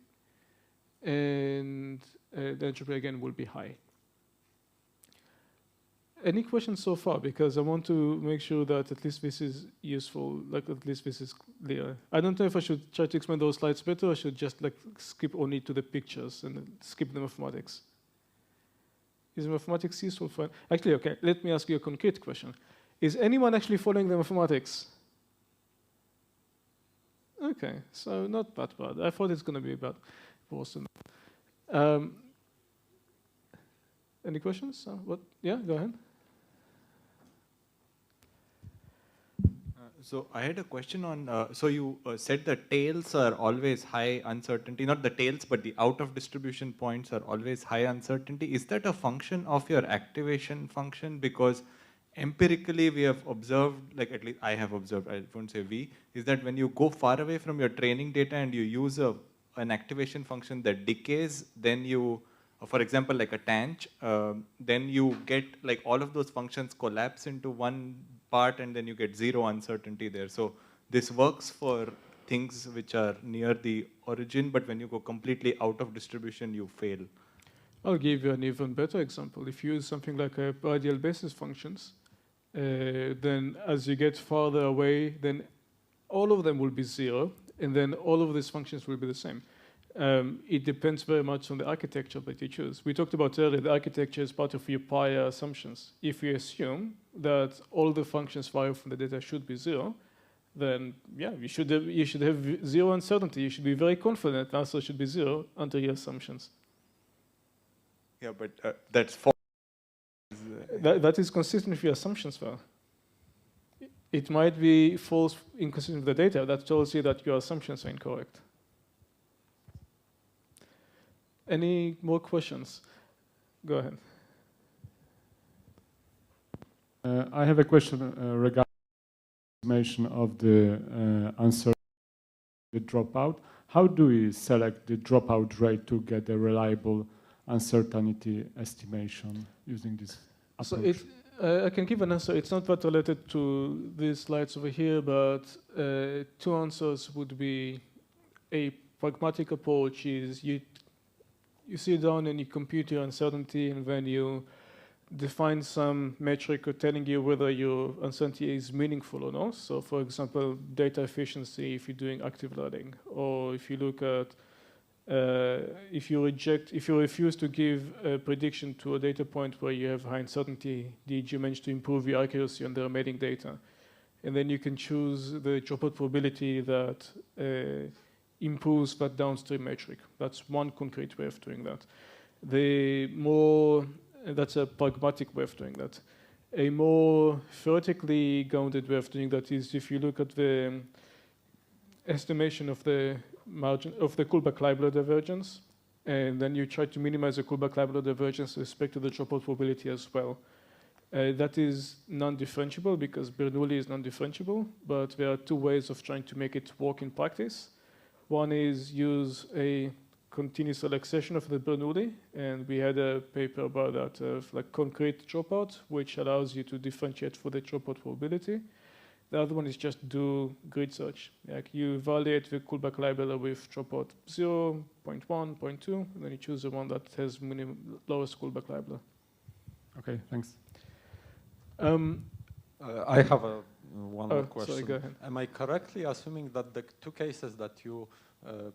And the entropy again will be high. Any questions so far? Because I want to make sure that at least this is useful, like at least this is clear. I don't know if I should try to explain those slides better or I should just like skip only to the pictures and skip the mathematics. Is mathematics useful for... Actually, okay, let me ask you a concrete question. Is anyone actually following the mathematics? Okay, so not that bad. I thought it's going to be bad. Worse than that. Any questions? What? Yeah, go ahead. So I had a question on, so you said the tails are always high uncertainty, not the tails, but the out of distribution points are always high uncertainty. Is that a function of your activation function? Because empirically we have observed, like at least I have observed, I won't say we, is that when you go far away from your training data and you use an activation function that decays, then you, for example, like a tanh, then you get like all of those functions collapse into one part and then you get zero uncertainty there. So this works for things which are near the origin, but when you go completely out of distribution, you fail. I'll give you an even better example. If you use something like a radial basis functions, then as you get farther away, then all of them will be zero, and then all of these functions will be the same. It depends very much on the architecture that you choose. We talked about earlier, the architecture is part of your prior assumptions. If you assume that all the functions derived from the data should be zero, then yeah, you should have zero uncertainty. You should be very confident the answer should be zero under your assumptions. Yeah, but that's false. That is consistent with your assumptions, though. It might be false, inconsistent with the data. That tells you that your assumptions are incorrect. Any more questions? Go ahead. I have a question regarding the estimation of the answer, the dropout. How do we select the dropout rate to get a reliable uncertainty estimation using this approach? So I can give an answer. It's not that related to these slides over here, but two answers would be a pragmatic approach is you sit down and you compute your uncertainty, and then you define some metric telling you whether your uncertainty is meaningful or not. So for example, data efficiency if you're doing active learning, or if you look at if you refuse to give a prediction to a data point where you have high uncertainty, did you manage to improve your accuracy on the remaining data? And then you can choose the dropout probability that improves that downstream metric. That's one concrete way of doing that. That's a pragmatic way of doing that. A more theoretically grounded way of doing that is if you look at the estimation of the margin of the Kullback-Leibler divergence, and then you try to minimize the Kullback-Leibler divergence with respect to the dropout probability as well. That is non-differentiable because Bernoulli is non-differentiable, but there are two ways of trying to make it work in practice. One is use a continuous relaxation of the Bernoulli, and we had a paper about that, of like concrete dropout, which allows you to differentiate for the dropout probability. The other one is just do grid search. Like you evaluate the Kullback-Leibler with dropout 0, 0.1, 0.2, and then you choose the one that has lowest Kullback-Leibler. Okay, thanks. I have one more question. Sorry, go ahead. Am I correctly assuming that the two cases that you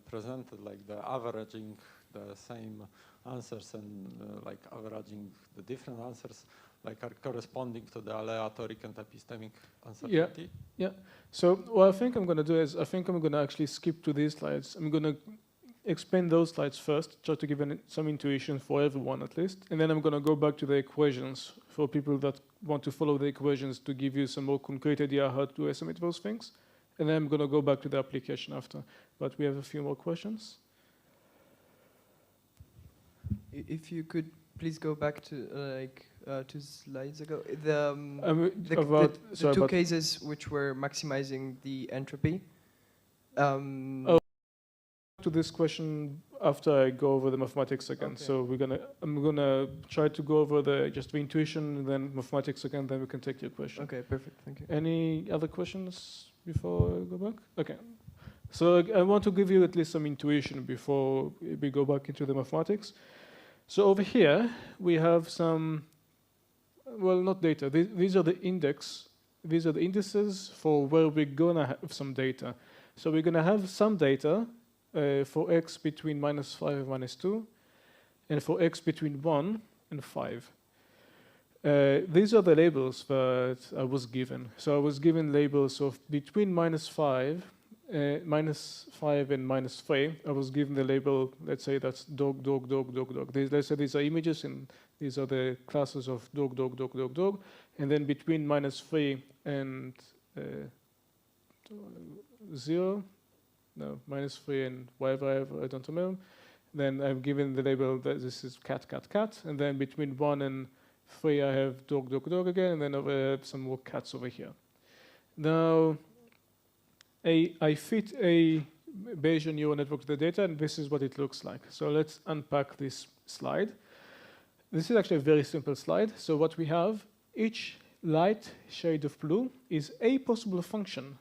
presented, like the averaging the same answers and like averaging the different answers, like are corresponding to the aleatoric and epistemic uncertainty? Yeah. So what I think I'm going to do is I think I'm going to actually skip to these slides. I'm going to explain those slides first, try to give some intuition for everyone at least, and then I'm going to go back to the equations for people that want to follow the equations to give you some more concrete idea how to estimate those things. And then I'm going to go back to the application after. But we have a few more questions. If you could please go back to 2 slides ago. The two cases which were maximizing the entropy. To this question after I go over the mathematics again. Okay. So I'm gonna try to go over just the intuition and then mathematics again, then we can take your question. Okay, perfect, thank you. Any other questions before I go back? Okay. So I want to give you at least some intuition before we go back into the mathematics. So over here, we have some well, not data. These are the index. These are the indices for where we're gonna have some data. So we're gonna have some data for x between -5 and -2, and for x between 1 and 5. These are the labels that I was given. So I was given labels of between -5 and -3. I was given the label, let's say that's dog, dog, dog, dog, dog. Let's say these are images, and these are the classes of dog, dog, dog, dog, dog. And then between -3 and 0, no, -3 and whatever, I don't remember. Then I'm given the label that this is cat, cat, cat. And then between 1 and 3, I have dog, dog, dog again. And then I have some more cats over here. Now, I fit a Bayesian neural network to the data, and this is what it looks like. So let's unpack this slide. This is actually a very simple slide. So what we have, each light shade of blue is a possible function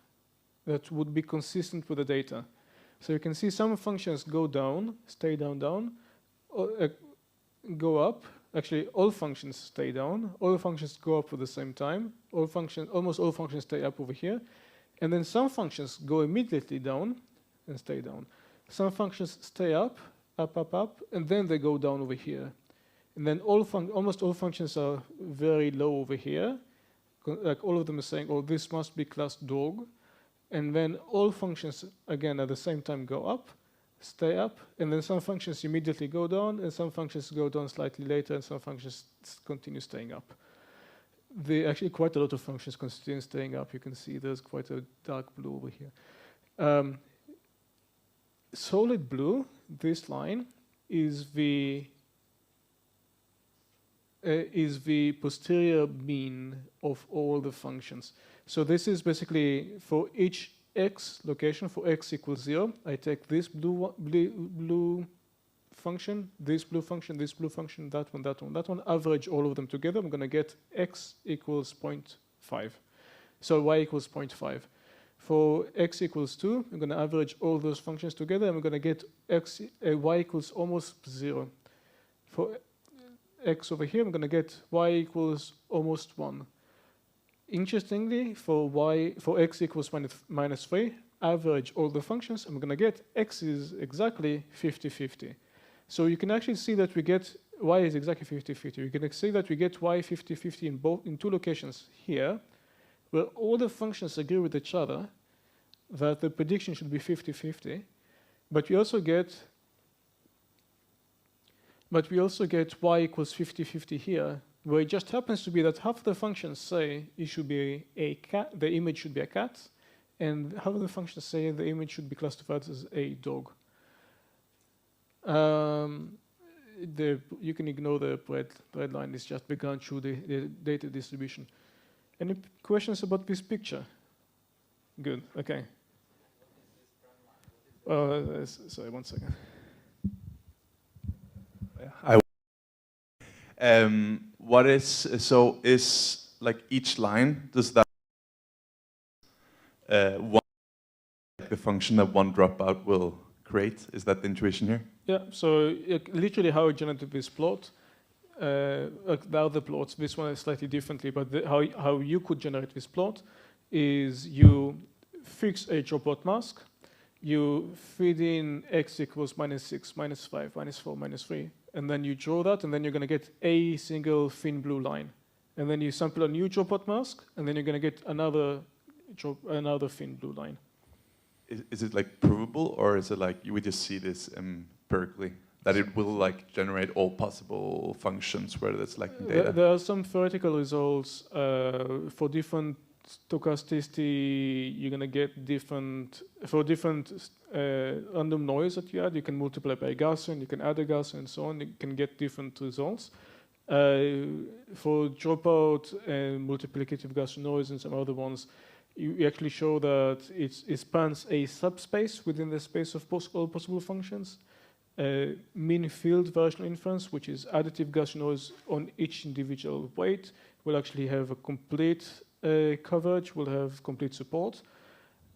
that would be consistent with the data. So you can see some functions go down, stay down, down, or, go up. Actually, all functions stay down. All functions go up at the same time. Almost all functions stay up over here. And then some functions go immediately down and stay down. Some functions stay up, up, up, up, and then they go down over here. And then almost all functions are very low over here. Like all of them are saying, oh, this must be class dog. And then all functions, again, at the same time go up, stay up, and then some functions immediately go down, and some functions go down slightly later, and some functions continue staying up. Actually, quite a lot of functions continue staying up. You can see there's quite a dark blue over here. Solid blue, this line, is the posterior mean of all the functions. So this is basically for each x location, for x equals 0, I take this blue function, this blue function, this blue function, that one, that one, that one, average all of them together. I'm going to get x equals 0.5. So y equals 0.5. For x equals 2, I'm going to average all those functions together. I'm going to get y equals almost 0. For x over here, I'm going to get y equals almost 1. Interestingly, for x equals -3, average all the functions, I'm going to get x is exactly 50-50. So you can actually see that we get y is exactly 50-50. You can see that we get y 50-50 in two locations here, where all the functions agree with each other that the prediction should be 50-50, but we also get y equals 50-50 here, where it just happens to be that half the functions say it should be a cat, the image should be a cat, and half of the functions say the image should be classified as a dog. You can ignore the red line. It's just begun through the data distribution. Any questions about this picture? Good. Okay. Sorry, 1 second. What is like each line, does that one like the function that one dropout will create? Is that the intuition here? Yeah, so literally how I generated this plot, the other plots, this one is slightly differently, but how you could generate this plot is you fix a dropout mask, you feed in x equals -6, -5, -4, -3, and then you draw that, and then you're going to get a single thin blue line. And then you sample a new dropout mask, and then you're going to get another thin blue line. Is it like provable, or is it like you would just see this empirically, that it will like generate all possible functions where there's like data? There are some theoretical results for different stochasticity. You're going to get different random noise that you add. You can multiply by Gaussian, you can add a Gaussian, and so on. You can get different results. For dropout and multiplicative Gaussian noise and some other ones, you actually show that it spans a subspace within the space of all possible functions. Mean field variational inference, which is additive Gaussian noise on each individual weight, will actually have a complete coverage, will have complete support.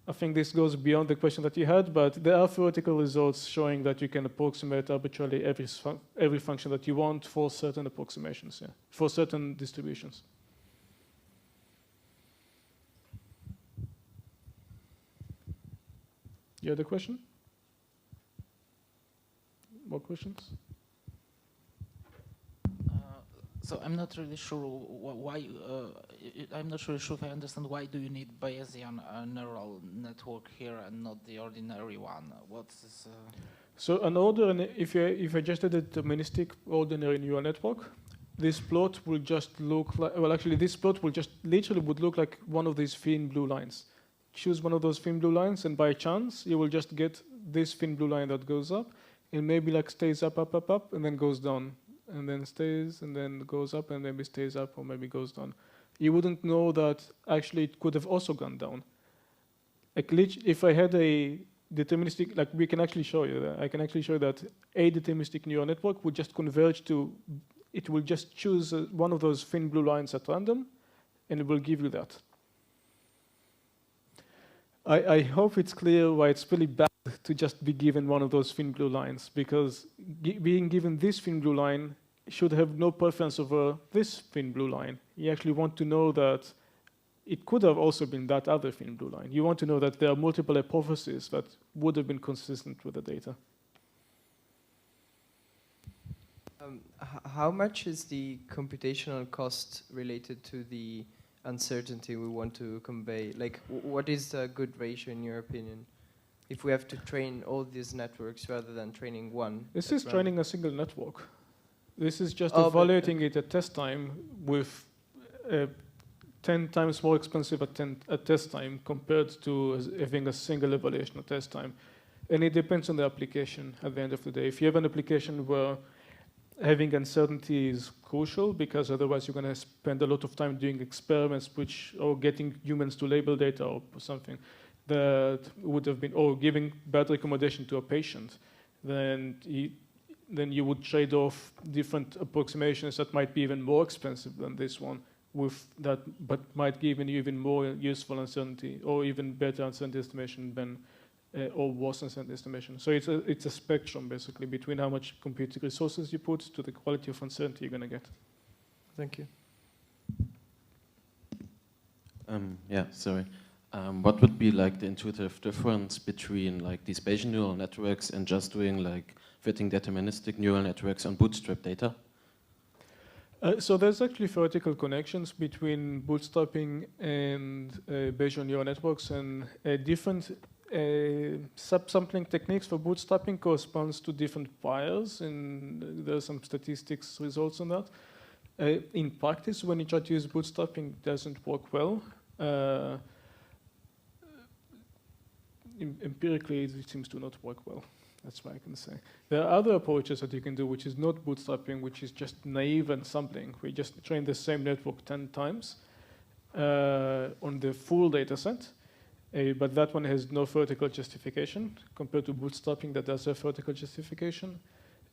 I think this goes beyond the question that you had, but there are theoretical results showing that you can approximate arbitrarily every function that you want for certain approximations, yeah, for certain distributions. You had a question? More questions? So I'm not really sure why. I'm not really sure if I understand why do you need Bayesian neural network here and not the ordinary one? What's this? So an ordinary, if I just did a deterministic ordinary neural network, this plot will just look like. Well, actually, this plot will just literally would look like one of these thin blue lines. Choose one of those thin blue lines, and by chance, you will just get this thin blue line that goes up, and maybe like stays up, up, up, up, and then goes down, and then stays, and then goes up, and maybe stays up, or maybe goes down. You wouldn't know that actually it could have also gone down. Like if I had a deterministic, like we can actually show you that. I can actually show you that a deterministic neural network would just converge to, it will just choose one of those thin blue lines at random, and it will give you that. I hope it's clear why it's really bad to just be given one of those thin blue lines, because being given this thin blue line should have no preference over this thin blue line. You actually want to know that it could have also been that other thin blue line. You want to know that there are multiple hypotheses that would have been consistent with the data. How much is the computational cost related to the uncertainty we want to convey? Like, what is a good ratio in your opinion? If we have to train all these networks rather than training one? This is training a single network. This is just evaluating it at test time with 10 times more expensive at test time compared to having a single evaluation at test time. And it depends on the application at the end of the day. If you have an application where having uncertainty is crucial, because otherwise you're going to spend a lot of time doing experiments or getting humans to label data or something that would have been, or giving bad recommendation to a patient, then you would trade off different approximations that might be even more expensive than this one, with that, but might give you even more useful uncertainty or even better uncertainty estimation than or worse uncertainty estimation. So it's a spectrum basically between how much computing resources you put to the quality of uncertainty you're going to get. Thank you. Yeah, sorry. What would be like the intuitive difference between like these Bayesian neural networks and just doing like fitting deterministic neural networks on bootstrap data? So there's actually theoretical connections between bootstrapping and Bayesian neural networks, and different subsampling techniques for bootstrapping corresponds to different priors, and there are some statistics results on that. In practice, when you try to use bootstrapping, it doesn't work well. Empirically, it seems to not work well. That's what I can say. There are other approaches that you can do, which is not bootstrapping, which is just naive ensampling. We just train the same network 10 times on the full data set. But that one has no theoretical justification compared to bootstrapping that does have theoretical justification.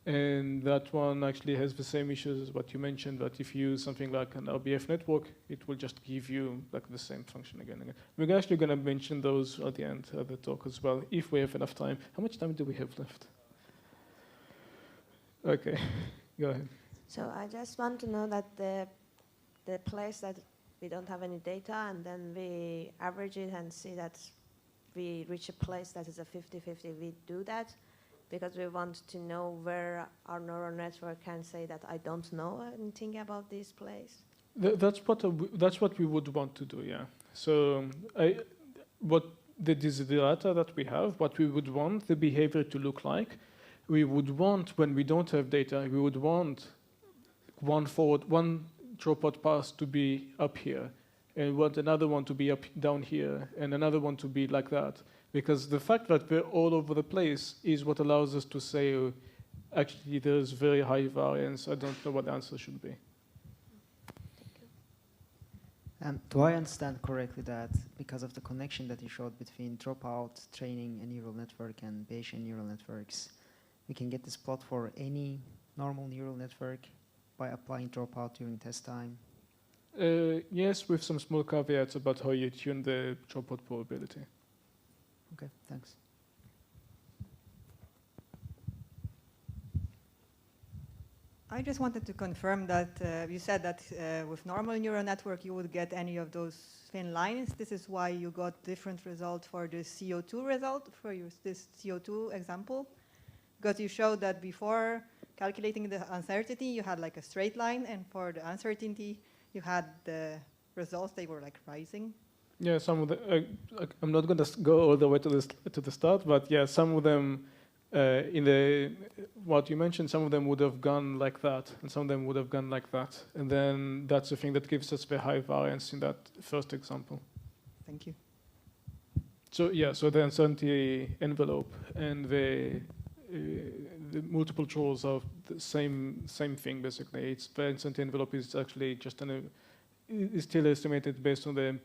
And that one actually has the same issues as what you mentioned, that if you use something like an RBF network, it will just give you like the same function again and again. We're actually going to mention those at the end of the talk as well, if we have enough time. How much time do we have left? Okay, go ahead. So I just want to know that the place that we don't have any data, and then we average it and see that we reach a place that is a 50-50, we do that because we want to know where our neural network can say that I don't know anything about this place. That's what we would want to do, yeah. So what the desiderata that we have, what we would want the behavior to look like, we would want, when we don't have data, we would want one dropout pass to be up here, and want another one to be down here, and another one to be like that. Because the fact that we're all over the place is what allows us to say, actually, there's very high variance. I don't know what the answer should be. Do I understand correctly that because of the connection that you showed between dropout training a neural network and Bayesian neural networks, we can get this plot for any normal neural network by applying dropout during test time? Yes, with some small caveats about how you tune the dropout probability. Okay, thanks. I just wanted to confirm that you said that with normal neural network you would get any of those thin lines. This is why you got different results for the CO2 result, for this CO2 example. Because you showed that before calculating the uncertainty, you had like a straight line, and for the uncertainty, you had the results, they were like rising. Yeah, some of the, I'm not going to go all the way to the start, but yeah, some of them, in the, what you mentioned, some of them would have gone like that, and some of them would have gone like that. And then that's the thing that gives us the high variance in that first example. Thank you. So yeah, so the uncertainty envelope and the multiple chores are the same thing basically. It's the uncertainty envelope is actually just is still estimated based on the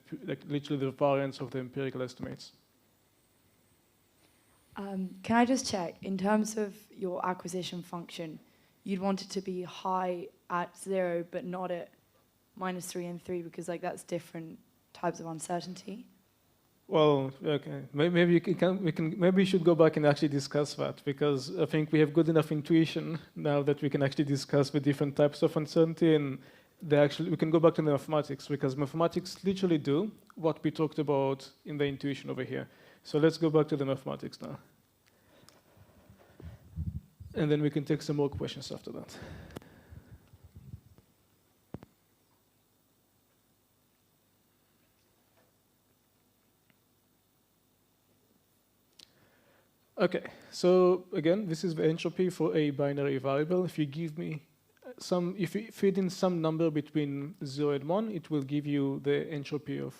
literally the variance of the empirical estimates. Can I just check, in terms of your acquisition function, you'd want it to be high at 0 but not at -3 and 3 because like that's different types of uncertainty? Well, okay. Maybe maybe we should go back and actually discuss that, because I think we have good enough intuition now that we can actually discuss the different types of uncertainty, and we can go back to the mathematics, because mathematics literally do what we talked about in the intuition over here. So let's go back to the mathematics now. And then we can take some more questions after that. Okay, so again, this is the entropy for a binary variable. If you give me if you feed in some number between 0 and 1, it will give you the entropy of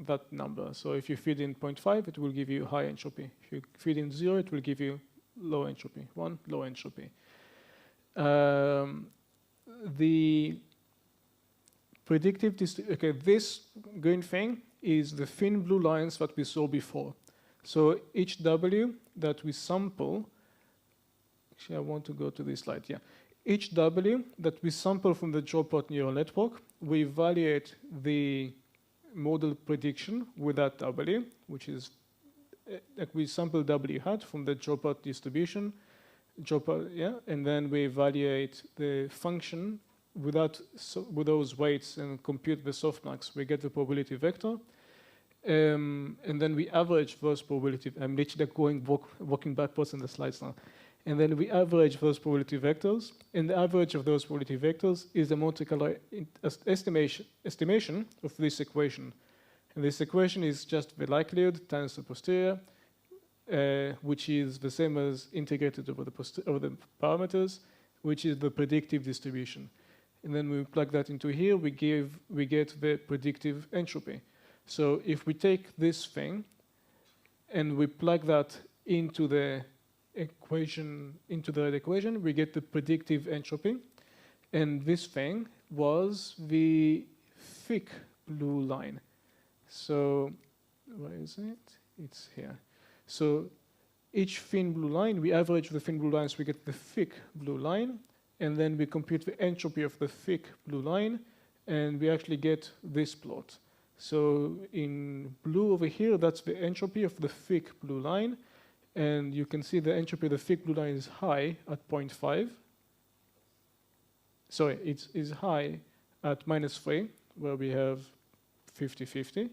that number. So if you feed in 0.5, it will give you high entropy. If you feed in 0, it will give you low entropy, 1, low entropy. The predictive, okay, this green thing is the thin blue lines that we saw before. So each W that we sample, actually I want to go to this slide, yeah. Each W that we sample from the Dropout neural network, we evaluate the model prediction with that W, which is, like we sample W hat from the Dropout distribution, and then we evaluate the function with those weights and compute the softmax. We get the probability vector. And then we average those probability. I'm literally walking backwards in the slides now. And then we average those probability vectors. And the average of those probability vectors is the Monte Carlo estimation of this equation. And this equation is just the likelihood times the posterior, which is the same as integrated over the parameters, which is the predictive distribution. And then we plug that into here. We get the predictive entropy. So if we take this thing and we plug that into the equation, we get the predictive entropy. And this thing was the thick blue line. So where is it? It's here. So each thin blue line, we average the thin blue lines, we get the thick blue line, and then we compute the entropy of the thick blue line, and we actually get this plot. So in blue over here, that's the entropy of the thick blue line. And you can see the entropy of the thick blue line is high at 0.5. Sorry, it is high at -3, where we have 50-50.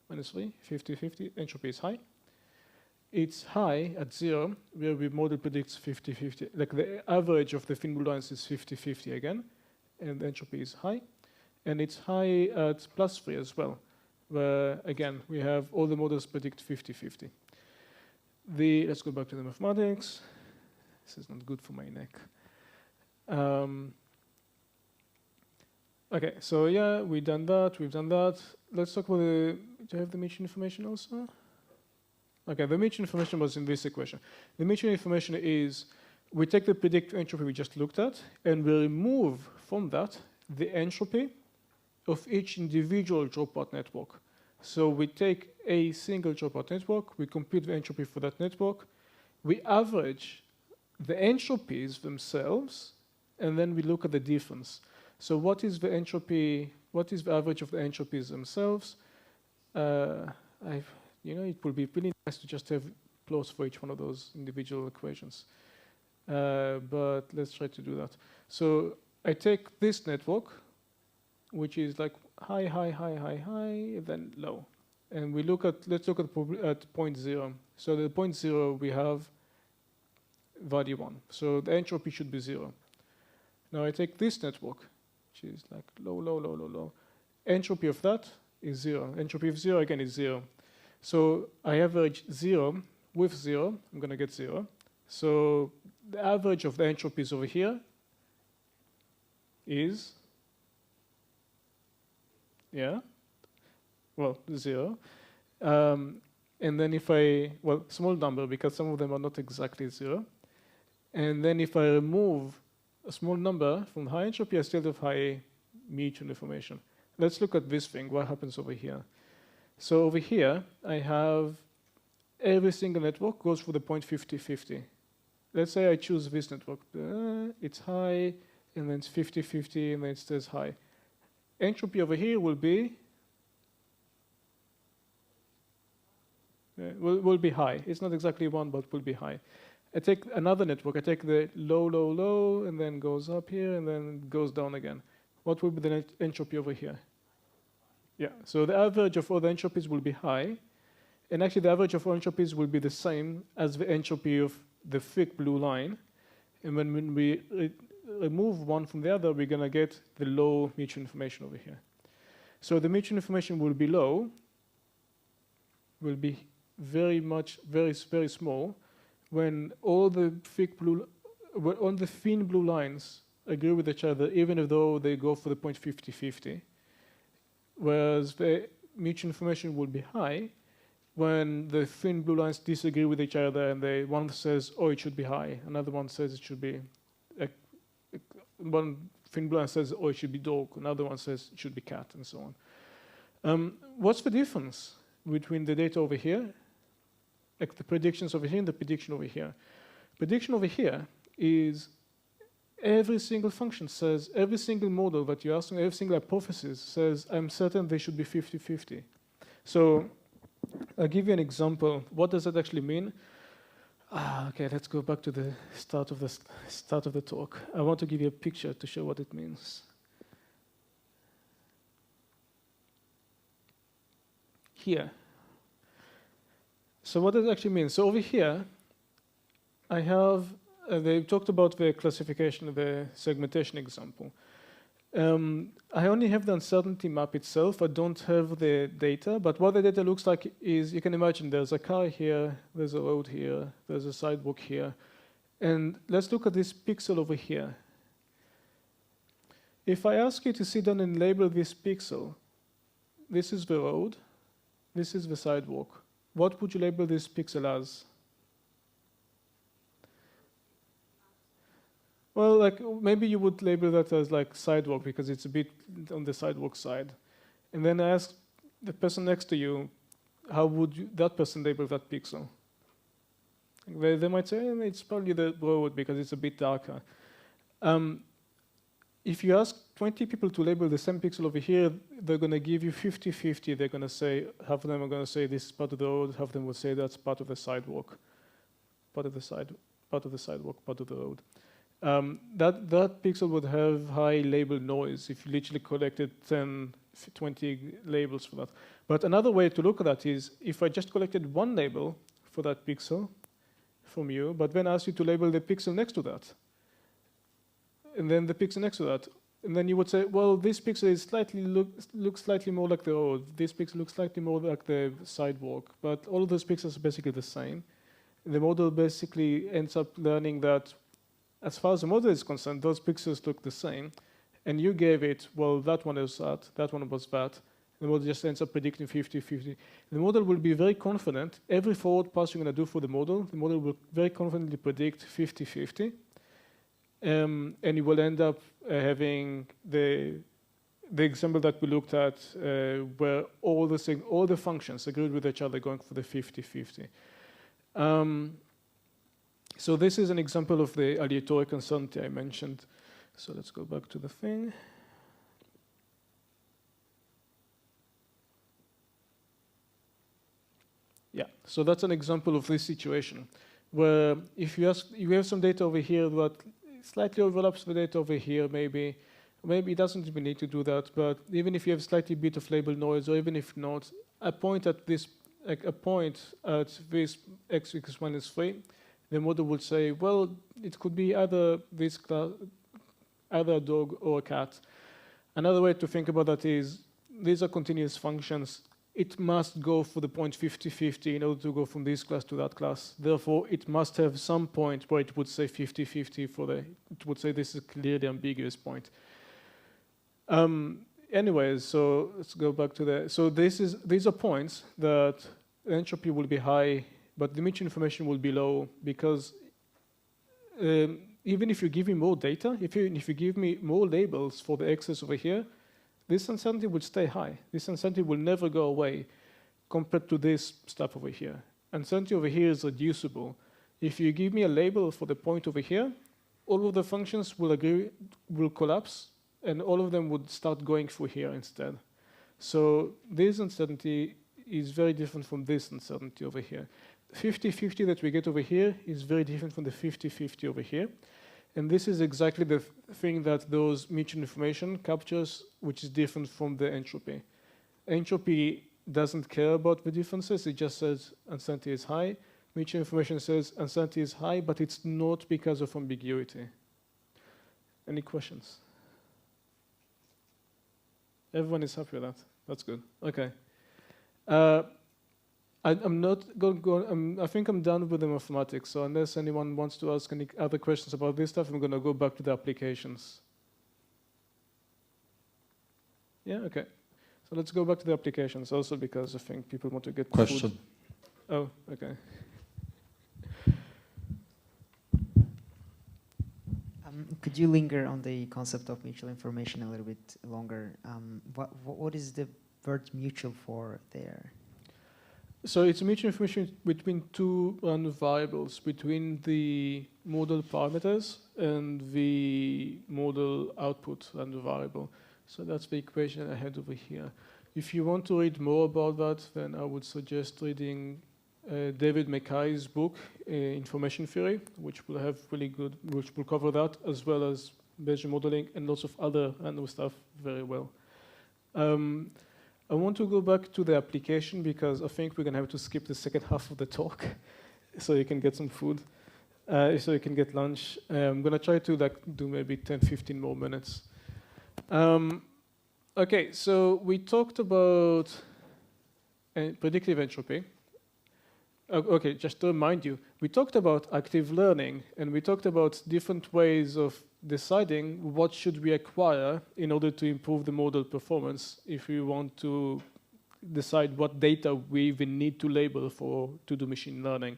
-3, 50-50, entropy is high. It's high at 0, where we model predicts 50-50. Like the average of the thin blue lines is 50-50 again, and the entropy is high. And it's high at +3 as well, where, again, we have all the models predict 50-50. Let's go back to the mathematics. This is not good for my neck. Okay, so yeah, we've done that. Let's talk about do you have the Mitchell information also? Okay, the Mitchell information was in this equation. The Mitchell information is, we take the predicted entropy we just looked at, and we remove from that the entropy of each individual dropout network. So we take a single dropout network, we compute the entropy for that network, we average the entropies themselves, and then we look at the difference. So what is the entropy, what is the average of the entropies themselves? You know, it would be really nice to just have plots for each one of those individual equations. But let's try to do that. So I take this network, which is like high, high, high, high, high, then low. And we look at, let's look at point 0. So at point 0, we have value 1. So the entropy should be 0. Now I take this network, which is like low, low, low, low, low. Entropy of that is 0. Entropy of 0, again, is 0. So I average 0 with 0. I'm going to get 0. So the average of the entropies over here is, yeah, well, 0. And then if I, well, small number, because some of them are not exactly 0. And then if I remove a small number from high entropy, I still have high mutual information. Let's look at this thing, what happens over here. So over here, I have every single network goes for the point 50-50. Let's say I choose this network. It's high, and then it's 50-50, and then it stays high. Entropy over here will be will be high. It's not exactly 1, but will be high. I take another network. I take the low, low, low, and then goes up here, and then goes down again. What will be the entropy over here? Yeah, so the average of all the entropies will be high. And actually, the average of all entropies will be the same as the entropy of the thick blue line. And when we remove one from the other, we're going to get the low mutual information over here. So the mutual information will be low, will be very small, when all the thick blue, all the thin blue lines agree with each other, even though they go for the point 50-50. Whereas the mutual information will be high when the thin blue lines disagree with each other, and one says, oh, it should be high. Another one says it should be, one thin blue line says, oh, it should be dog. Another one says it should be cat, and so on. What's the difference between the data over here, like the predictions over here and the prediction over here? Prediction over here is every single function says, every single model that you're asking, every single hypothesis says, I'm certain they should be 50-50. So I'll give you an example. What does that actually mean? Okay, let's go back to the start of the talk. I want to give you a picture to show what it means. Here. So what does it actually mean? So over here, I have, they talked about the classification of the segmentation example. I only have the uncertainty map itself. I don't have the data, but what the data looks like is, you can imagine there's a car here, there's a road here, there's a sidewalk here. And let's look at this pixel over here. If I ask you to sit down and label this pixel, this is the road, this is the sidewalk. What would you label this pixel as? Well, like maybe you would label that as like sidewalk because it's a bit on the sidewalk side. And then ask the person next to you, how would that person label that pixel? They might say, it's probably the road because it's a bit darker. If you ask 20 people to label the same pixel over here, they're going to give you 50-50. They're going to say, half of them are going to say this is part of the road, half of them will say that's part of the sidewalk, part of the sidewalk, part of the road. That pixel would have high label noise if you literally collected 10, 20 labels for that. But another way to look at that is if I just collected one label for that pixel from you, but then asked you to label the pixel next to that, and then the pixel next to that, and then you would say, well, this pixel is looks slightly more like the road. This pixel looks slightly more like the sidewalk. But all of those pixels are basically the same. The model basically ends up learning that as far as the model is concerned, those pixels look the same. And you gave it, well, that one is that one was that. The model just ends up predicting 50-50. The model will be very confident. Every forward pass you're going to do for the model will very confidently predict 50-50. And you will end up having the example that we looked at where all the functions agreed with each other going for the 50-50. So this is an example of the aleatoric uncertainty I mentioned. So let's go back to the thing. So that's an example of this situation, where if you have some data over here that slightly overlaps the data over here, maybe it doesn't even need to do that, but even if you have slightly bit of label noise, or even if not, a point at this x equals minus 3, the model would say, well, it could be either this class, either a dog or a cat. Another way to think about that is these are continuous functions. It must go for the point 50-50 in order to go from this class to that class. Therefore, it must have some point where it would say 50-50 it would say this is a clearly ambiguous point. Anyways, so let's go back to the, so these are points that the entropy will be high, but the mutual information will be low, because even if you give me more data, if you give me more labels for the x's over here, this uncertainty will stay high. This uncertainty will never go away compared to this stuff over here. Uncertainty over here is reducible. If you give me a label for the point over here, all of the functions will collapse, and all of them would start going through here instead. So this uncertainty is very different from this uncertainty over here. 50-50 that we get over here is very different from the 50-50 over here. And this is exactly the thing that those mutual information captures, which is different from the entropy. Entropy doesn't care about the differences. It just says uncertainty is high. Mutual information says uncertainty is high, but it's not because of ambiguity. Any questions? Everyone is happy with that. That's good. Okay. I'm not going to go, I think I'm done with the mathematics, so unless anyone wants to ask any other questions about this stuff, I'm going to go back to the applications. Yeah, okay. So let's go back to the applications, also because I think people want to get question. Food. Oh, okay. Could you linger on the concept of mutual information a little bit longer? What is the word mutual for there? So it's mutual information between two random variables, between the model parameters and the model output random variable. So that's the equation I had over here. If you want to read more about that, then I would suggest reading David Mackay's book, Information Theory, which will cover that, as well as Bayesian modeling and lots of other random stuff very well. I want to go back to the application because I think we're going to have to skip the second half of the talk so you can get some food, so you can get lunch. I'm going to try to do maybe 10-15 more minutes. Okay, so we talked about predictive entropy. Okay, just to remind you, we talked about active learning, and we talked about different ways of deciding what should we acquire in order to improve the model performance if we want to decide what data we even need to label to do machine learning.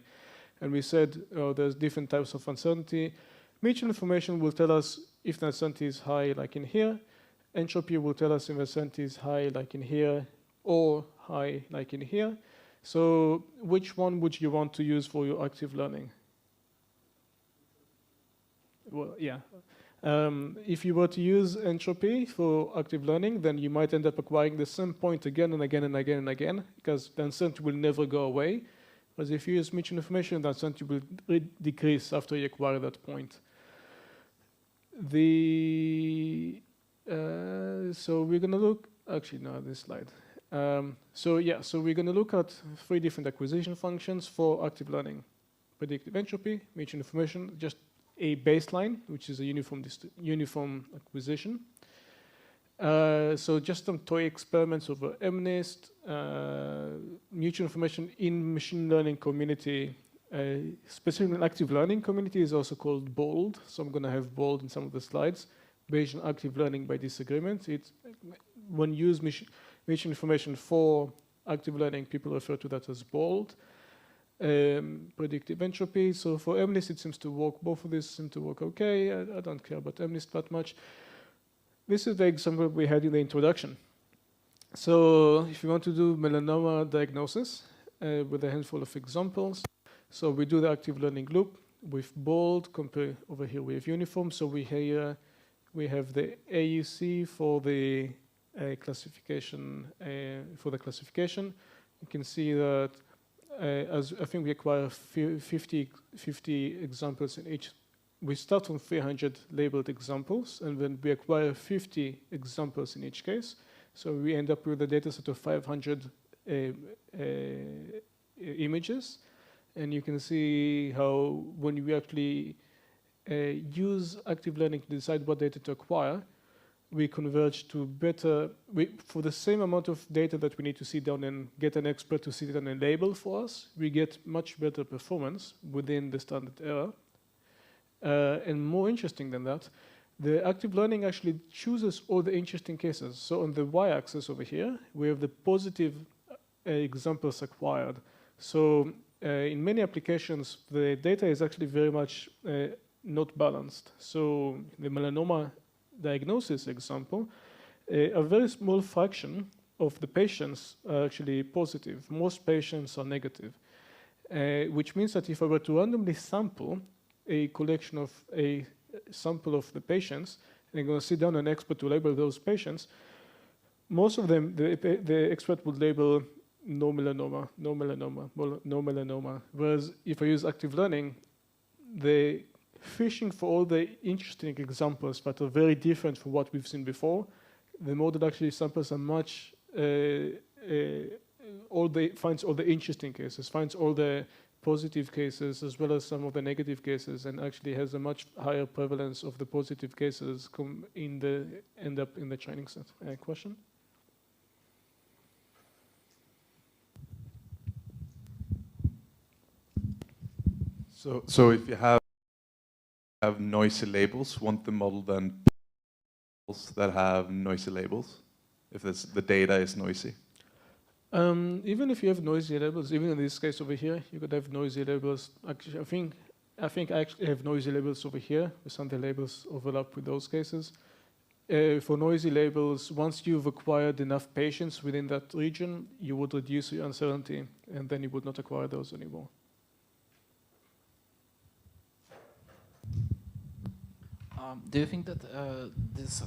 And we said there's different types of uncertainty. Mutual information will tell us if the uncertainty is high, like in here. Entropy will tell us if the uncertainty is high, like in here, or high, like in here. So which one would you want to use for your active learning? Well, yeah. If you were to use entropy for active learning, then you might end up acquiring the same point again and again and again and again, because the uncertainty will never go away. Whereas if you use mutual information, the uncertainty will decrease after you acquire that point. So we're going to look, actually, no, this slide. So we're going to look at 3 different acquisition functions for active learning. Predictive entropy, mutual information, just a baseline, which is a uniform acquisition. So just some toy experiments over MNIST, mutual information in machine learning community, specifically in active learning community is also called BOLD. So I'm going to have BOLD in some of the slides. Bayesian active learning by disagreement. It's when you use mutual information for active learning, people refer to that as BOLD. Predictive entropy. So for MNIST, it seems to work. Both of these seem to work okay. I don't care about MNIST that much. This is the example we had in the introduction. So if you want to do melanoma diagnosis with a handful of examples, so we do the active learning loop with BOLD. Over here we have uniform. So we have the AUC for the classification. You can see that as I think we acquire 50 examples in each. We start from 300 labeled examples, and then we acquire 50 examples in each case. So we end up with a data set of 500 images. And you can see how when we actually use active learning to decide what data to acquire, we converge to better, for the same amount of data that we need to sit down and get an expert to sit down and label for us, we get much better performance within the standard error. And more interesting than that, the active learning actually chooses all the interesting cases. So on the y-axis over here, we have the positive examples acquired. So in many applications, the data is actually very much not balanced. So the melanoma diagnosis example, a very small fraction of the patients are actually positive. Most patients are negative, which means that if I were to randomly sample a collection of a sample of the patients, and I'm going to sit down an expert to label those patients, most of them, the expert would label no melanoma, no melanoma, no melanoma. Whereas if I use active learning, the fishing for all the interesting examples that are very different from what we've seen before, the model actually samples a much, finds all the interesting cases, finds all the positive cases as well as some of the negative cases, and actually has a much higher prevalence of the positive cases end up in the training set. Question? So if you have noisy labels, won't the model then that have noisy labels if the data is noisy? Even if you have noisy labels, even in this case over here, you could have noisy labels. Actually, I think I actually have noisy labels over here. Some of the labels overlap with those cases. For noisy labels, once you've acquired enough patients within that region, you would reduce your uncertainty, and then you would not acquire those anymore. Do you think that this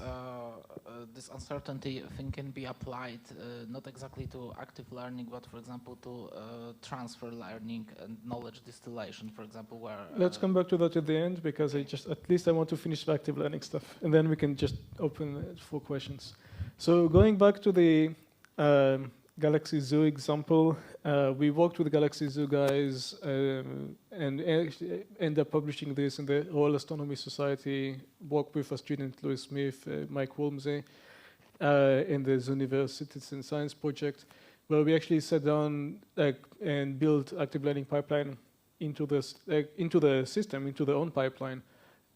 uncertainty thing can be applied not exactly to active learning, but for example to transfer learning and knowledge distillation, for example, where... Let's come back to that at the end, because at least I want to finish the active learning stuff, and then we can just open it for questions. So going back to the Galaxy Zoo example, we worked with the Galaxy Zoo guys and actually ended up publishing this in the Royal Astronomy Society, worked with a student, Louis Smith, Mike Wolmsey, in the Zooniverse Citizen Science project, where we actually sat down and built active learning pipeline into the system, into their own pipeline.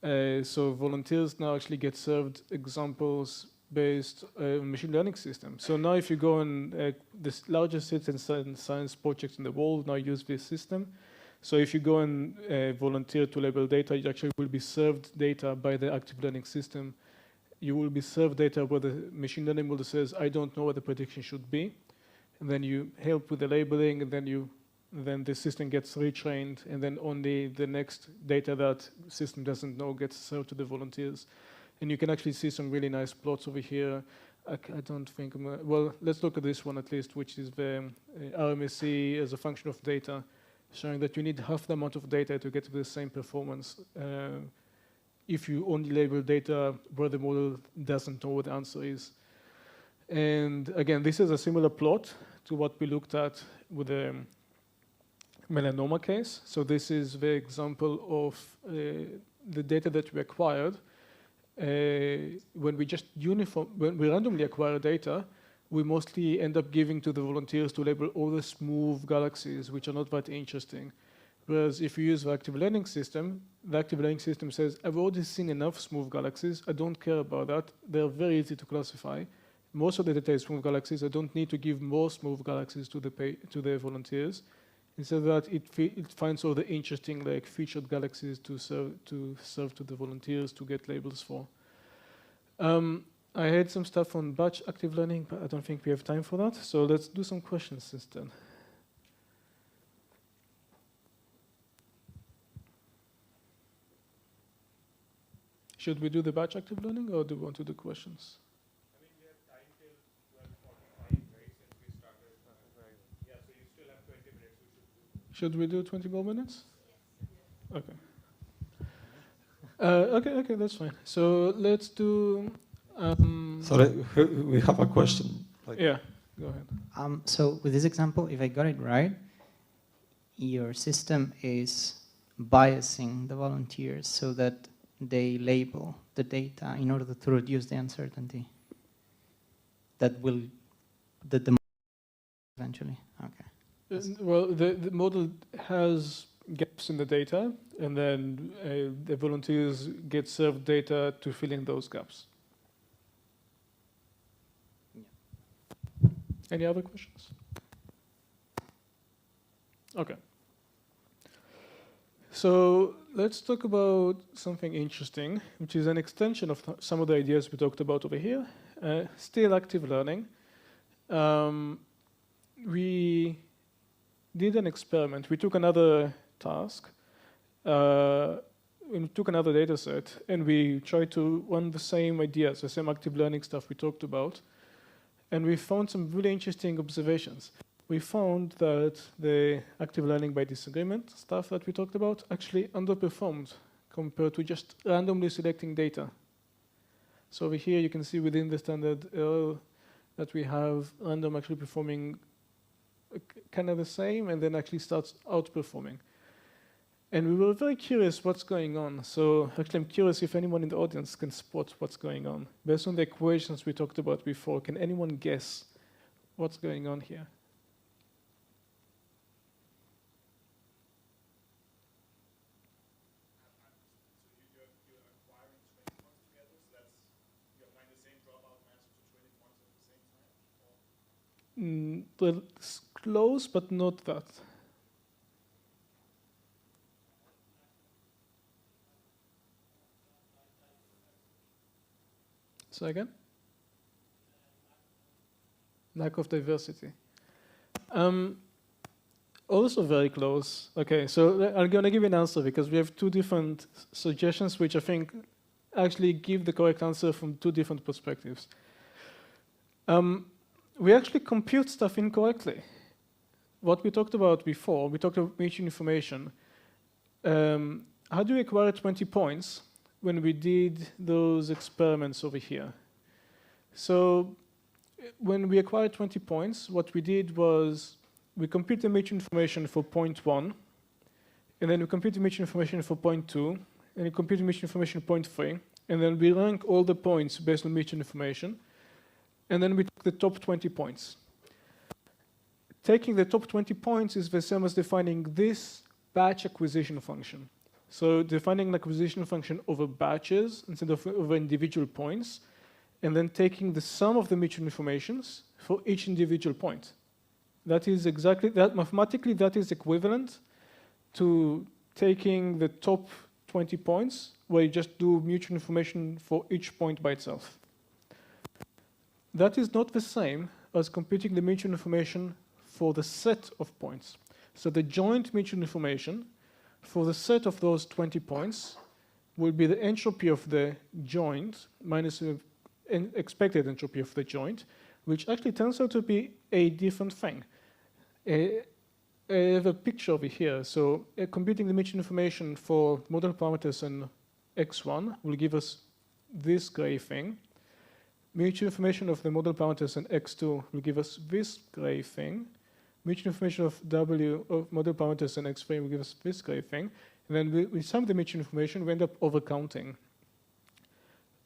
So volunteers now actually get served examples based machine learning system. So now if you go on this largest citizen science project in the world now use this system. So if you go and volunteer to label data, you actually will be served data by the active learning system. You will be served data where the machine learning model says, I don't know what the prediction should be. And then you help with the labeling, and then the system gets retrained, and then only the next data that system doesn't know gets served to the volunteers. And you can actually see some really nice plots over here. I don't think, well, let's look at this one at least, which is the RMSE as a function of data, showing that you need half the amount of data to get to the same performance if you only label data where the model doesn't know what the answer is. And again, this is a similar plot to what we looked at with the melanoma case. So this is the example of the data that we acquired. When we randomly acquire data, we mostly end up giving to the volunteers to label all the smooth galaxies, which are not that interesting. Whereas if you use the active learning system says, I've already seen enough smooth galaxies, I don't care about that, they're very easy to classify. Most of the data is smooth galaxies, I don't need to give more smooth galaxies to the volunteers. Instead of that, it finds all the interesting featured galaxies to serve to the volunteers to get labels for. I had some stuff on batch active learning, but I don't think we have time for that. So let's do some questions instead. Should we do the batch active learning, or do we want to do questions? I mean, we have time till 12:45, right? Since we started. Yeah, so you still have 20 minutes. We should do Should we do 20 more minutes? Okay. Okay, that's fine. So let's do. Sorry, we have a question. Yeah, go ahead. So with this example, if I got it right, your system is biasing the volunteers so that they label the data in order to reduce the uncertainty. That the eventually. Okay. Well, the model has gaps in the data, and then the volunteers get served data to fill in those gaps. Yeah. Any other questions? Okay. So let's talk about something interesting, which is an extension of some of the ideas we talked about over here. Still active learning. We did an experiment. We took another task. We took another data set, and we tried to run the same ideas, the same active learning stuff we talked about. And we found some really interesting observations. We found that the active learning by disagreement stuff that we talked about actually underperformed compared to just randomly selecting data. So over here, you can see within the standard error that we have random actually performing kind of the same, and then actually starts outperforming. And we were very curious what's going on. So actually, I'm curious if anyone in the audience can spot what's going on. Based on the equations we talked about before, can anyone guess what's going on here? Well, it's close, but not that. So again? Lack of diversity. Also very close. Okay, so I'm going to give you an answer because we have two different suggestions which I think actually give the correct answer from two different perspectives. We actually compute stuff incorrectly. What we talked about before, we talked about mutual information. How do we acquire 20 points when we did those experiments over here? So when we acquired 20 points, what we did was we compute the mutual information for point 1, and then we compute the mutual information for point 2, and we compute the mutual information for point 3, and then we rank all the points based on mutual information. And then we took the top 20 points. Taking the top 20 points is the same as defining this batch acquisition function. So defining an acquisition function over batches instead of over individual points, and then taking the sum of the mutual informations for each individual point. That is exactly that. Mathematically, that is equivalent to taking the top 20 points, where you just do mutual information for each point by itself. That is not the same as computing the mutual information for the set of points. So the joint mutual information for the set of those 20 points will be the entropy of the joint minus the expected entropy of the joint, which actually turns out to be a different thing. I have a picture over here. So computing the mutual information for model parameters in x1 will give us this gray thing. Mutual information of the model parameters in x2 will give us this gray thing. Mutual information of W of model parameters in x3 will give us this gray thing. And then we sum the mutual information, we end up overcounting,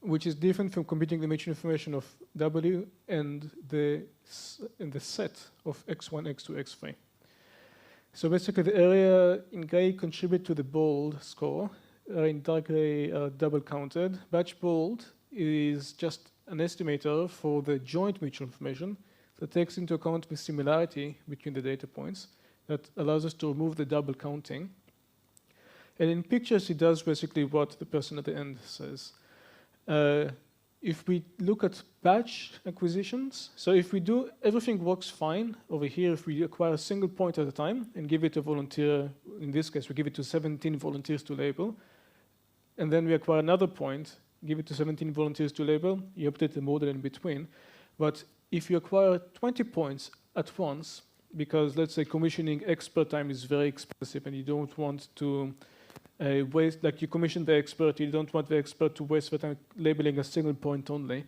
which is different from computing the mutual information of W and the set of x1, x2, x3. So basically the area in gray contribute to the bold score. In dark gray double counted. Batch bold is just an estimator for the joint mutual information that takes into account the similarity between the data points that allows us to remove the double counting. And in pictures, it does basically what the person at the end says. If we look at batch acquisitions, so if we do, everything works fine over here if we acquire a single point at a time and give it a volunteer, in this case, we give it to 17 volunteers to label, and then we acquire another point, give it to 17 volunteers to label, you update the model in between. But if you acquire 20 points at once, because let's say commissioning expert time is very expensive, and you don't want to waste, like you commission the expert, you don't want the expert to waste the time labeling a single point only.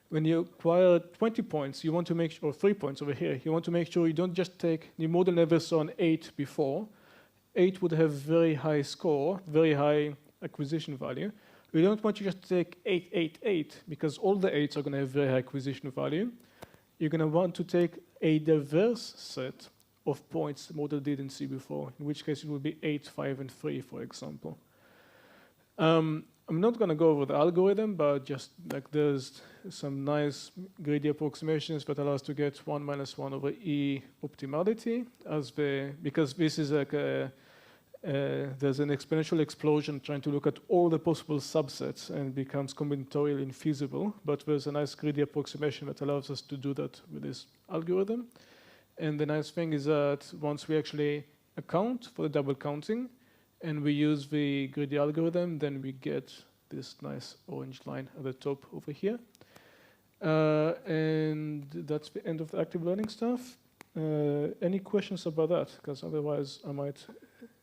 When you acquire 20 points, you want to make sure, or 3 points over here, you want to make sure you don't just take, the model never saw an 8 before. 8 would have very high score, very high acquisition value. We don't want you just to take 8, 8, 8, because all the 8s are going to have very high acquisition value. You're going to want to take a diverse set of points the model didn't see before, in which case it would be 8, 5, and 3, for example. I'm not going to go over the algorithm, but just like there's some nice greedy approximations that allow us to get 1 minus 1 over E optimality as because this is like there's an exponential explosion trying to look at all the possible subsets and becomes combinatorially infeasible, but there's a nice greedy approximation that allows us to do that with this algorithm. And the nice thing is that once we actually account for the double counting, and we use the greedy algorithm, then we get this nice orange line at the top over here. And that's the end of the active learning stuff. Any questions about that? Because otherwise I might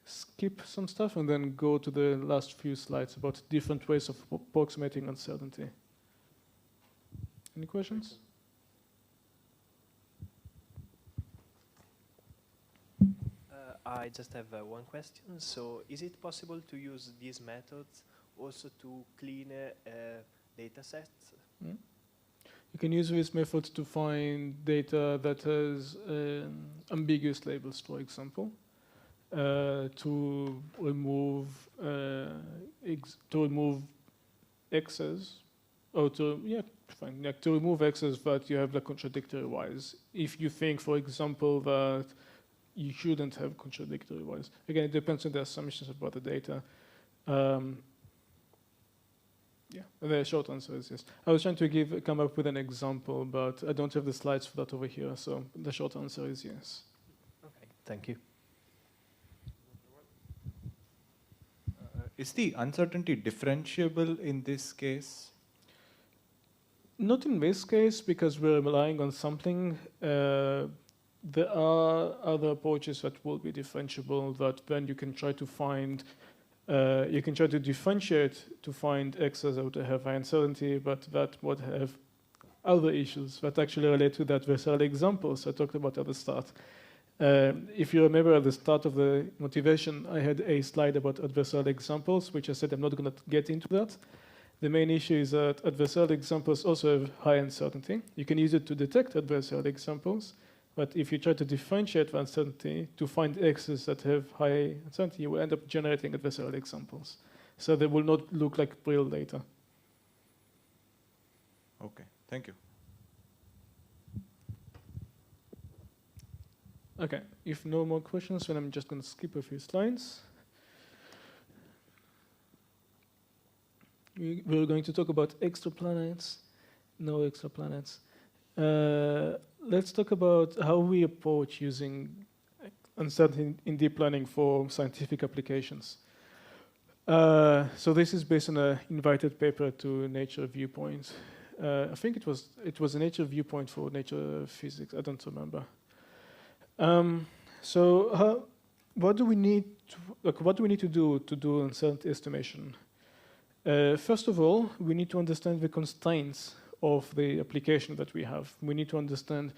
skip some stuff and then go to the last few slides about different ways of approximating uncertainty. Any questions? I just have one question. So is it possible to use these methods also to clean data sets? Mm. You can use this method to find data that has ambiguous labels, for example, to remove X's, or to remove X's that you have like contradictory Y's. If you think, for example, that you shouldn't have contradictory Y's. Again, it depends on the assumptions about the data. Yeah, the short answer is yes. I was trying to come up with an example, but I don't have the slides for that over here, so the short answer is yes. Okay, thank you. Is the uncertainty differentiable in this case? Not in this case, because we're relying on sampling. There are other approaches that will be differentiable, that then you can try to find, you can try to differentiate to find X's that would have high uncertainty, but that would have other issues that actually relate to the adversarial examples I talked about at the start. If you remember at the start of the motivation, I had a slide about adversarial examples, which I said I'm not going to get into that. The main issue is that adversarial examples also have high uncertainty. You can use it to detect adversarial examples, but if you try to differentiate the uncertainty to find X's that have high uncertainty, you will end up generating adversarial examples. So they will not look like real data. Okay, thank you. Okay, if no more questions, then I'm just going to skip a few slides. We're going to talk about exoplanets, no exoplanets. Let's talk about how we approach using uncertainty in deep learning for scientific applications. So this is based on an invited paper to Nature Viewpoint. I think it was a Nature Viewpoint for Nature Physics. I don't remember. What do we need to do uncertainty estimation? First of all, we need to understand the constraints of the application that we have. We need to understand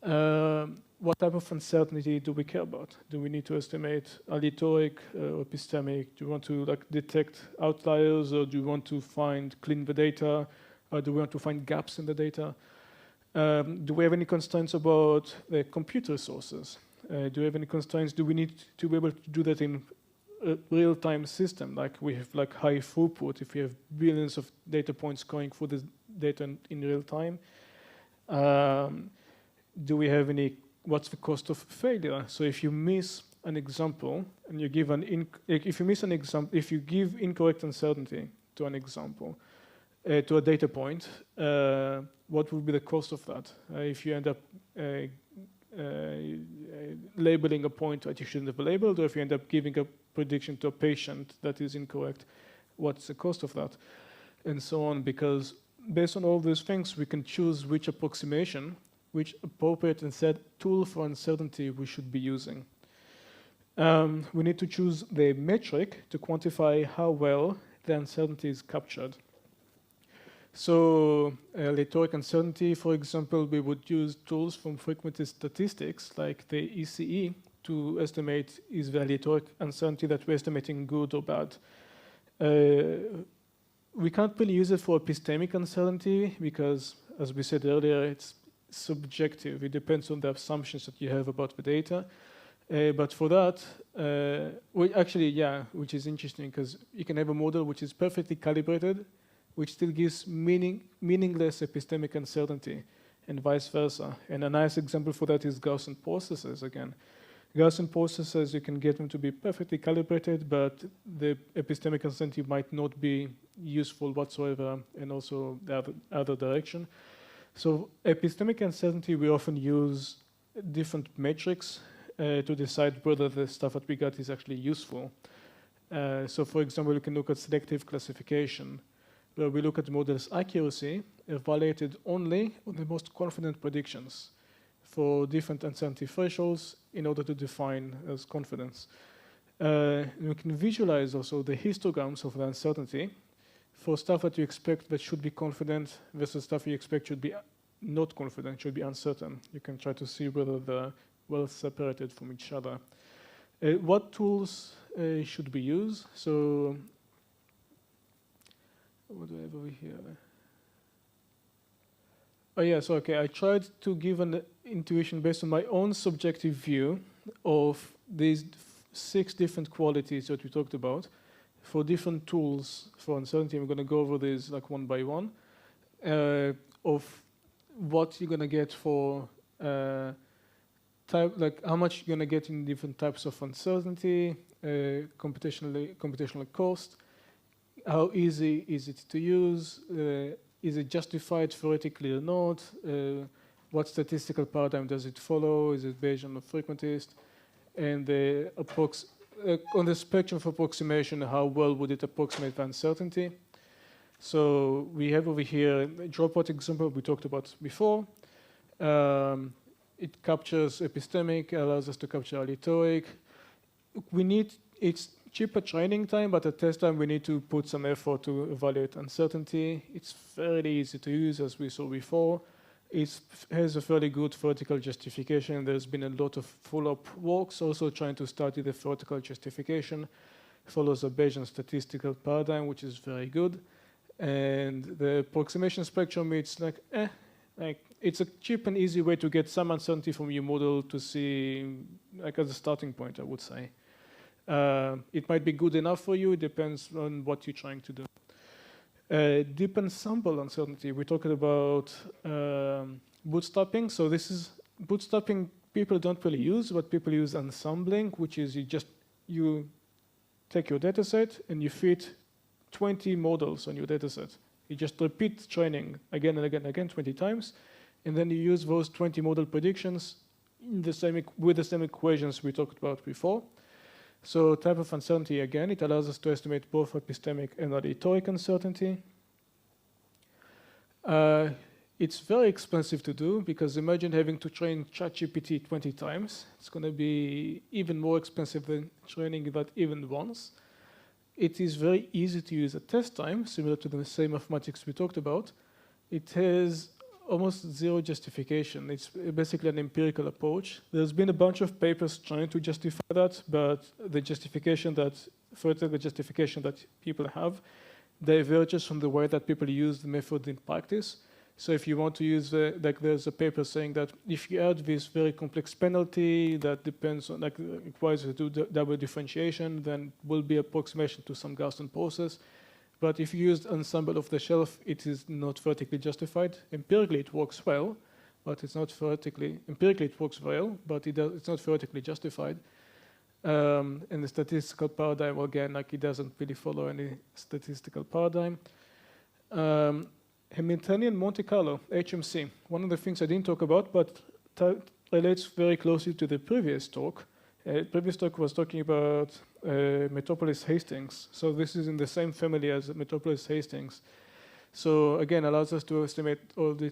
what type of uncertainty do we care about. Do we need to estimate aleatoric or epistemic? Do we want to detect outliers, or do we want to clean the data? Or do we want to find gaps in the data? Do we have any constraints about the compute resources? Do we have any constraints? Do we need to be able to do that in a real-time system, like we have high throughput, if we have billions of data points going through this data in real time? Do we have what's the cost of failure? So if you miss an example and you give if you give incorrect uncertainty to an example, to a data point, what would be the cost of that? If you end up labeling a point that you shouldn't have labeled, or if you end up giving a prediction to a patient that is incorrect, what's the cost of that? And so on, because based on all these things, we can choose which approximation which appropriate and set tool for uncertainty we should be using. We need to choose the metric to quantify how well the uncertainty is captured. So aleatoric uncertainty, for example, we would use tools from frequentist statistics like the ECE to estimate is the aleatoric uncertainty that we're estimating good or bad. We can't really use it for epistemic uncertainty because, as we said earlier, it's subjective. It depends on the assumptions that you have about the data. But for that, which is interesting because you can have a model which is perfectly calibrated, which still gives meaningless epistemic uncertainty, and vice versa. And a nice example for that is Gaussian processes again. Gaussian processes, you can get them to be perfectly calibrated, but the epistemic uncertainty might not be useful whatsoever, and also the other direction. So epistemic uncertainty, we often use different metrics to decide whether the stuff that we got is actually useful. So for example, you can look at selective classification, where we look at the model's accuracy evaluated only on the most confident predictions for different uncertainty thresholds in order to define as confidence. You can visualize also the histograms of the uncertainty for stuff that you expect that should be confident versus stuff you expect should be not confident, should be uncertain. You can try to see whether they're well separated from each other. What tools should we use? So what do I have over here? Oh yeah, so okay, I tried to give an intuition based on my own subjective view of these 6 different qualities that we talked about for different tools for uncertainty. I'm going to go over these like one by one of what you're going to get for like how much you're going to get in different types of uncertainty, computational cost, how easy is it to use, is it justified theoretically or not, what statistical paradigm does it follow, is it Bayesian or frequentist, and on the spectrum of approximation, how well would it approximate the uncertainty. So we have over here a dropout example we talked about before. It captures epistemic, allows us to capture aleatoric. It's cheaper training time, but at test time we need to put some effort to evaluate uncertainty. It's fairly easy to use, as we saw before. It has a fairly good theoretical justification. There's been a lot of follow-up works also trying to study the theoretical justification. Follows a Bayesian statistical paradigm, which is very good. And the approximation spectrum, it's like it's a cheap and easy way to get some uncertainty from your model to see, like as a starting point, I would say. It might be good enough for you. It depends on what you're trying to do. Deep ensemble uncertainty. We're talking about bootstrapping. So this is bootstrapping. People don't really use, but people use ensembling, which is you take your data set and you fit 20 models on your data set. You just repeat training again and again and again 20 times, and then you use those 20 model predictions with the same equations we talked about before. So type of uncertainty, again, it allows us to estimate both epistemic and aleatoric uncertainty. It's very expensive to do because imagine having to train ChatGPT 20 times. It's going to be even more expensive than training that even once. It is very easy to use at test time, similar to the same mathematics we talked about. It has almost zero justification. It's basically an empirical approach. There's been a bunch of papers trying to justify that, but the justification that people have diverges from the way that people use the method in practice. So if you want to use there's a paper saying that if you add this very complex penalty that depends on, requires you to do double differentiation, then will be approximation to some Gaussian process. But if you use ensemble off the shelf, it is not theoretically justified. Empirically, it works well, but it's not theoretically. Empirically, it works well, but it's not theoretically justified. And the statistical paradigm, again, it doesn't really follow any statistical paradigm. Hamiltonian Monte Carlo, HMC. One of the things I didn't talk about, but relates very closely to the previous talk. Previous talk was talking about Metropolis Hastings. So this is in the same family as Metropolis Hastings. So again, allows us to estimate all the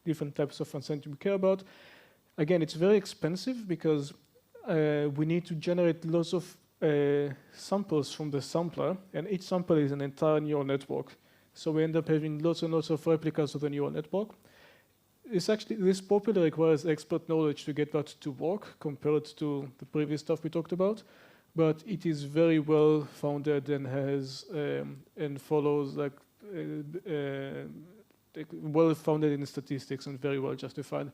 different types of uncertainty we care about. Again, it's very expensive because we need to generate lots of samples from the sampler, and each sample is an entire neural network. So we end up having lots and lots of replicas of the neural network. This probably requires expert knowledge to get that to work compared to the previous stuff we talked about, but it is very well founded and has and follows like well founded in statistics and very well justified.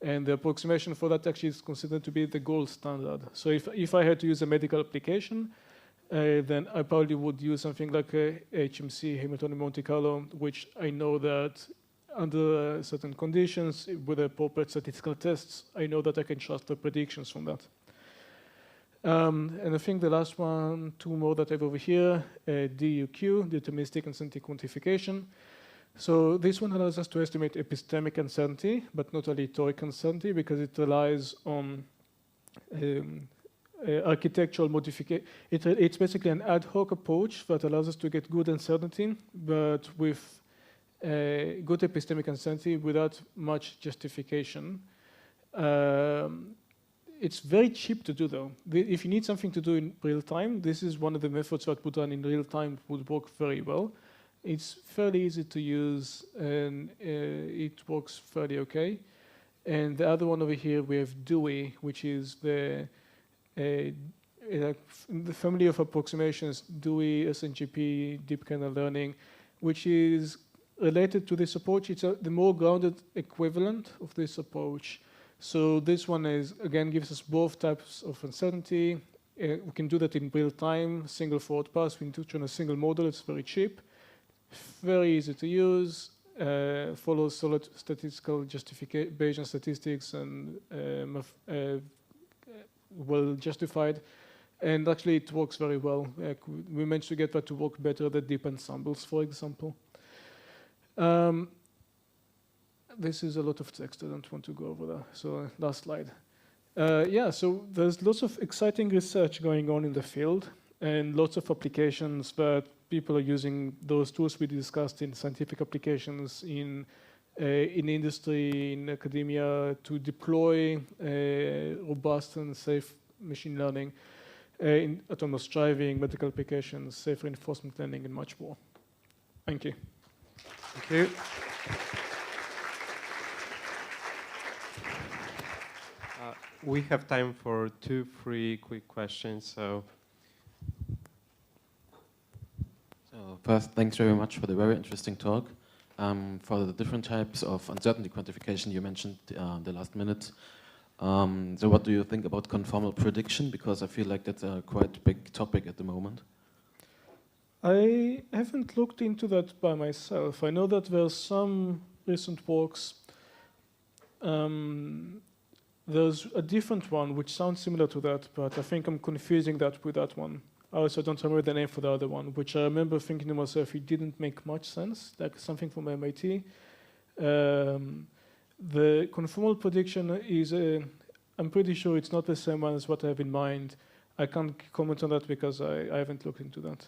And the approximation for that actually is considered to be the gold standard. So if I had to use a medical application, then I probably would use something like a HMC, Hamiltonian Monte Carlo, which I know that under certain conditions, with appropriate statistical tests, I know that I can trust the predictions from that. And I think the last one, two more that I have over here, DUQ, deterministic uncertainty quantification. So this one allows us to estimate epistemic uncertainty, but not aleatoric uncertainty, because it relies on architectural modification. It's basically an ad hoc approach that allows us to get good uncertainty, but with good epistemic uncertainty without much justification. It's very cheap to do, though. If you need something to do in real time, this is one of the methods that would run in real time would work very well. It's fairly easy to use, and it works fairly okay. And the other one over here, we have Dewey, which is the family of approximations, Dewey, SNGP, deep kernel learning, which is related to this approach. It's the more grounded equivalent of this approach. So this one is, again, gives us both types of uncertainty. We can do that in real time, single forward pass. We need to train a single model. It's very cheap, very easy to use, follows solid statistical justification, Bayesian statistics, and well justified. And actually, it works very well. We managed to get that to work better than deep ensembles, for example. This is a lot of text. I don't want to go over that. So last slide. Yeah, so there's lots of exciting research going on in the field and lots of applications that people are using those tools we discussed in scientific applications, in industry, in academia, to deploy robust and safe machine learning in autonomous driving, medical applications, safe reinforcement learning, and much more. Thank you. Thank you. We have time for 2-3 quick questions. So first, thanks very much for the very interesting talk. For the different types of uncertainty quantification you mentioned the last minute. So what do you think about conformal prediction? Because I feel like that's a quite big topic at the moment. I haven't looked into that by myself. I know that there's some recent works. There's a different one which sounds similar to that, but I think I'm confusing that with that one. I also don't remember the name for the other one, which I remember thinking to myself, it didn't make much sense, like something from MIT. The conformal prediction is, I'm pretty sure it's not the same one as what I have in mind. I can't comment on that because I haven't looked into that.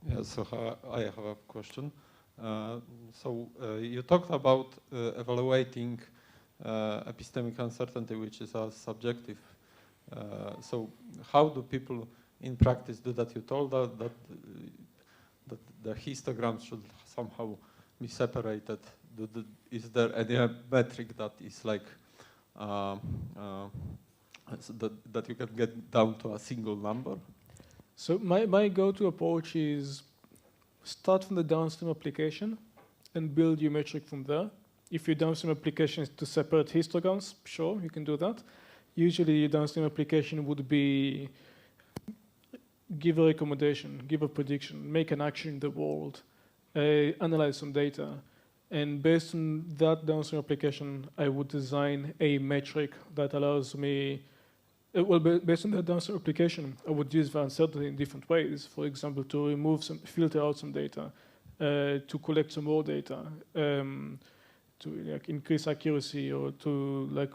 Yeah, so I have a question. You talked about evaluating epistemic uncertainty, which is subjective. So how do people in practice do that? You told that the histograms should somehow be separated. Is there any metric that is like that you can get down to a single number? So my go-to approach is start from the downstream application and build your metric from there. If your downstream application is to separate histograms, sure, you can do that. Usually your downstream application would be give a recommendation, give a prediction, make an action in the world, analyze some data. And based on that downstream application, I would design a metric that allows me, well, based on that downstream application, I would use the uncertainty in different ways. For example, to remove filter out some data, to collect some more data, to like increase accuracy, or to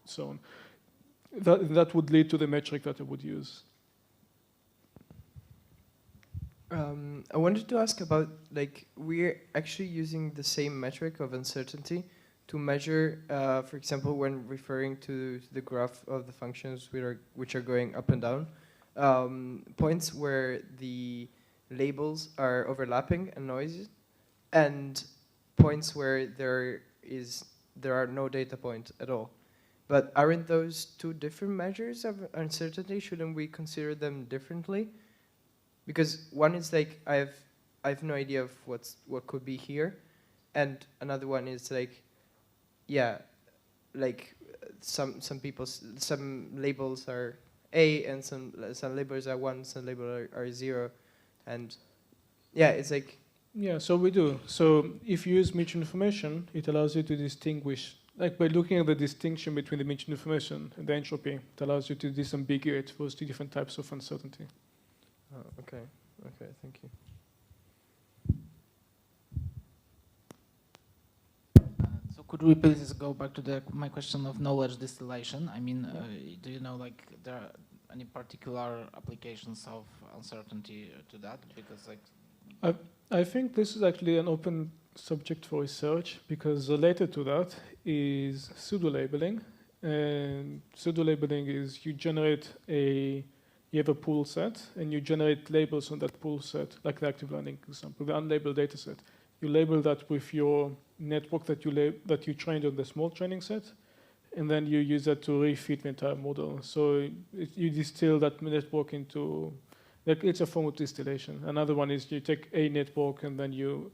so on. That would lead to the metric that I would use. I wanted to ask about, like, we're actually using the same metric of uncertainty to measure, for example, when referring to the graph of the functions which are going up and down, points where the labels are overlapping and noisy, and points where there are no data points at all. But aren't those two different measures of uncertainty? Shouldn't we consider them differently? Because one is like I have no idea of what could be here, and another one is like, yeah, like some labels are A and some labels are 1, some labels are 0, and yeah, it's like. Yeah, so we do. So if you use mutual information, it allows you to distinguish, like by looking at the distinction between the mutual information and the entropy, it allows you to disambiguate those two different types of uncertainty. Oh, okay. Okay, thank you. So could we please go back to my question of knowledge distillation? I mean, do you know, like, there are any particular applications of uncertainty to that? Because, like, I think this is actually an open subject for research, because related to that is pseudo-labeling. And pseudo-labeling is you have a pool set, and you generate labels on that pool set, like the active learning example, the unlabeled data set. You label that with your network that you trained on the small training set, and then you use that to refit the entire model. So you distill that network into, like, it's a form of distillation. Another one is you take a network and then you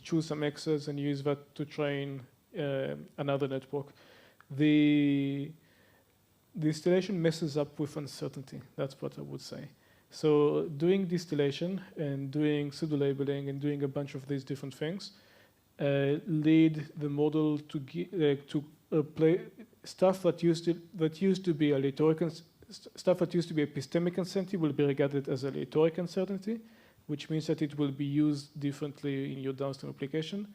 choose some X's and use that to train another network. The distillation messes up with uncertainty. That's what I would say. So doing distillation and doing pseudo-labeling and doing a bunch of these different things lead the model to play stuff that used to be aleatoric, stuff that used to be epistemic uncertainty will be regarded as aleatoric uncertainty, which means that it will be used differently in your downstream application,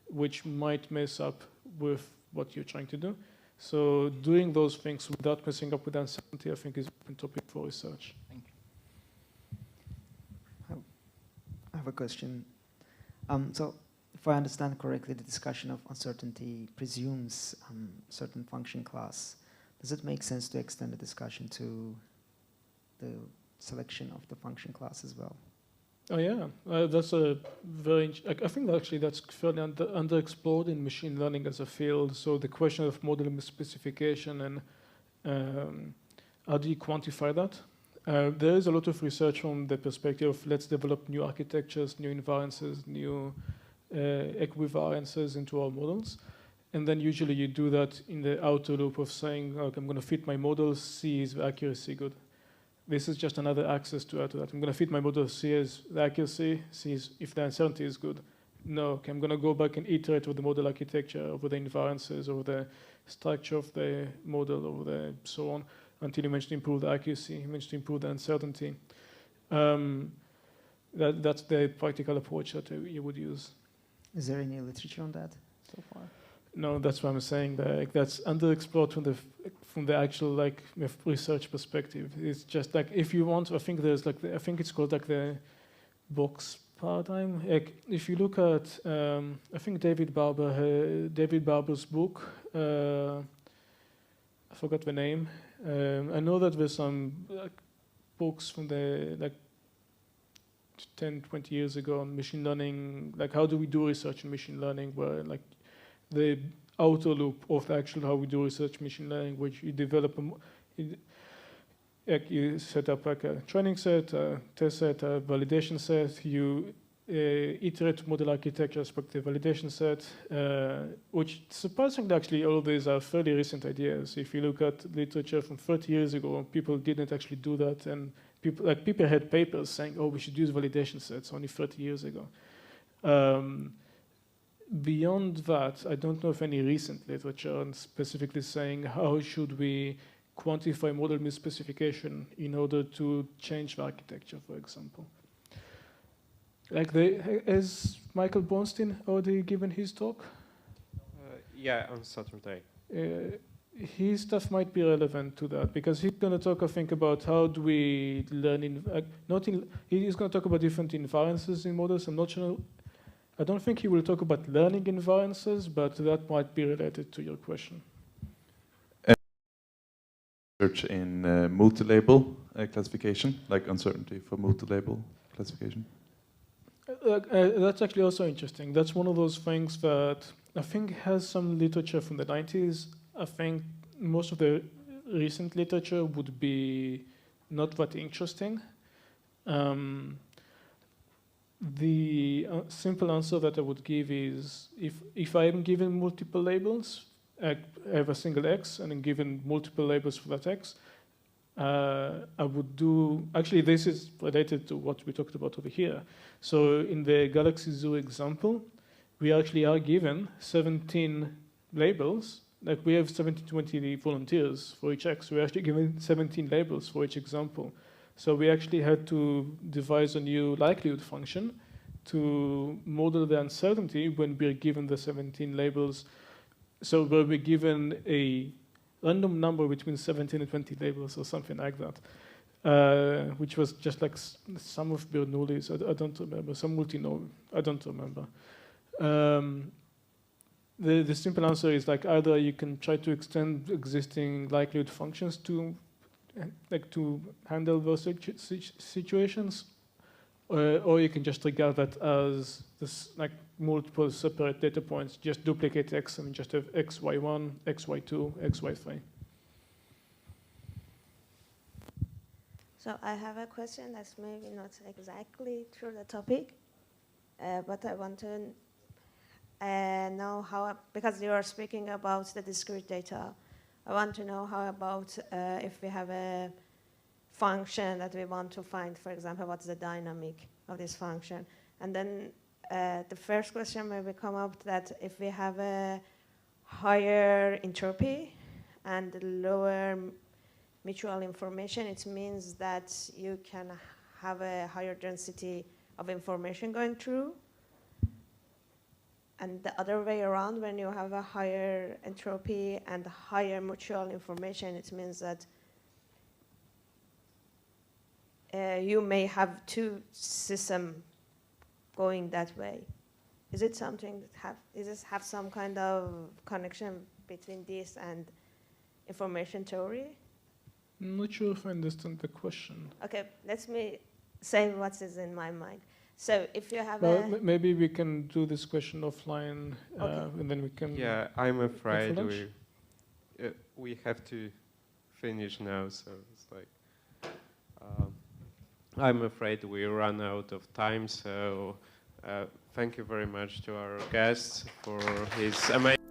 which might mess up with what you're trying to do. So doing those things without messing up with uncertainty, I think, is an open topic for research. Thank you. I have a question. So if I understand correctly, the discussion of uncertainty presumes certain function class. Does it make sense to extend the discussion to the selection of the function class as well? Oh yeah, that's a very. I think actually that's fairly underexplored in machine learning as a field. So the question of model specification and how do you quantify that? There is a lot of research from the perspective of let's develop new architectures, new invariances, new equivariances into our models, and then usually you do that in the outer loop of saying, okay, I'm going to fit my model, see is the accuracy good. This is just another access to add to that. I'm going to fit my model, see is the accuracy, see if the uncertainty is good. No, okay, I'm going to go back and iterate over the model architecture, over the invariances, over the structure of the model, over the so on, until you manage to improve the accuracy, you manage to improve the uncertainty. That's the practical approach that you would use. Is there any literature on that so far? No, that's what I'm saying. That's underexplored from the actual research perspective. It's just like if you want, I think there's I think it's called like the box paradigm. Like if you look at, I think David Barber's book. I forgot the name. I know that there's some books from the 10, 20 years ago on machine learning, like how do we do research in machine learning, where like the outer loop of actual how we do research machine learning, which you develop, you set up like a training set, a test set, a validation set, you iterate model architecture aspect the validation set, which surprisingly actually all of these are fairly recent ideas. If you look at literature from 30 years ago, people didn't actually do that, and people had papers saying, oh, we should use validation sets only 30 years ago. Beyond that, I don't know of any recent literature on specifically saying how should we quantify model misspecification in order to change the architecture, for example. Like has Michael Bronstein already given his talk? Yeah, on Saturday. his stuff might be relevant to that, because he's going to talk, I think, about how do we learn he's going to talk about different inferences in models. I'm not sure. I don't think he will talk about learning inferences, but that might be related to your question. Research in multi-label classification, like uncertainty for multi-label classification. That's actually also interesting. That's one of those things that I think has some literature from the 90s. I think most of the recent literature would be not that interesting. The simple answer that I would give is if I am given multiple labels, I have a single X and I'm given multiple labels for that X, I would do, actually this is related to what we talked about over here. So in the Galaxy Zoo example, we actually are given 17 labels. Like we have 20 volunteers for each X. We're actually given 17 labels for each example. So we actually had to devise a new likelihood function to model the uncertainty when we're given the 17 labels. So we'll be given a random number between 17 and 20 labels or something like that, which was just like some of Bernoulli's, I don't remember, some multinomial, I don't remember. The simple answer is like either you can try to extend existing likelihood functions to handle those situations, or you can just regard that as this like multiple separate data points, just duplicate X and just have XY1, XY2, XY3. So I have a question that's maybe not exactly through the topic, but I want to know how, because you are speaking about the discrete data, I want to know how about if we have a function that we want to find, for example, what's the dynamic of this function. And then the first question may come up that if we have a higher entropy and lower mutual information, it means that you can have a higher density of information going through. And the other way around, when you have a higher entropy and higher mutual information, it means that you may have two systems going that way. Is it something that have some kind of connection between this and information theory? I'm not sure if I understand the question. Okay, let me say what is in my mind. So if you have maybe we can do this question offline, okay. And then we can. Yeah, I'm afraid we have to finish now. So it's like I'm afraid we run out of time. So thank you very much to our guest for his amazing.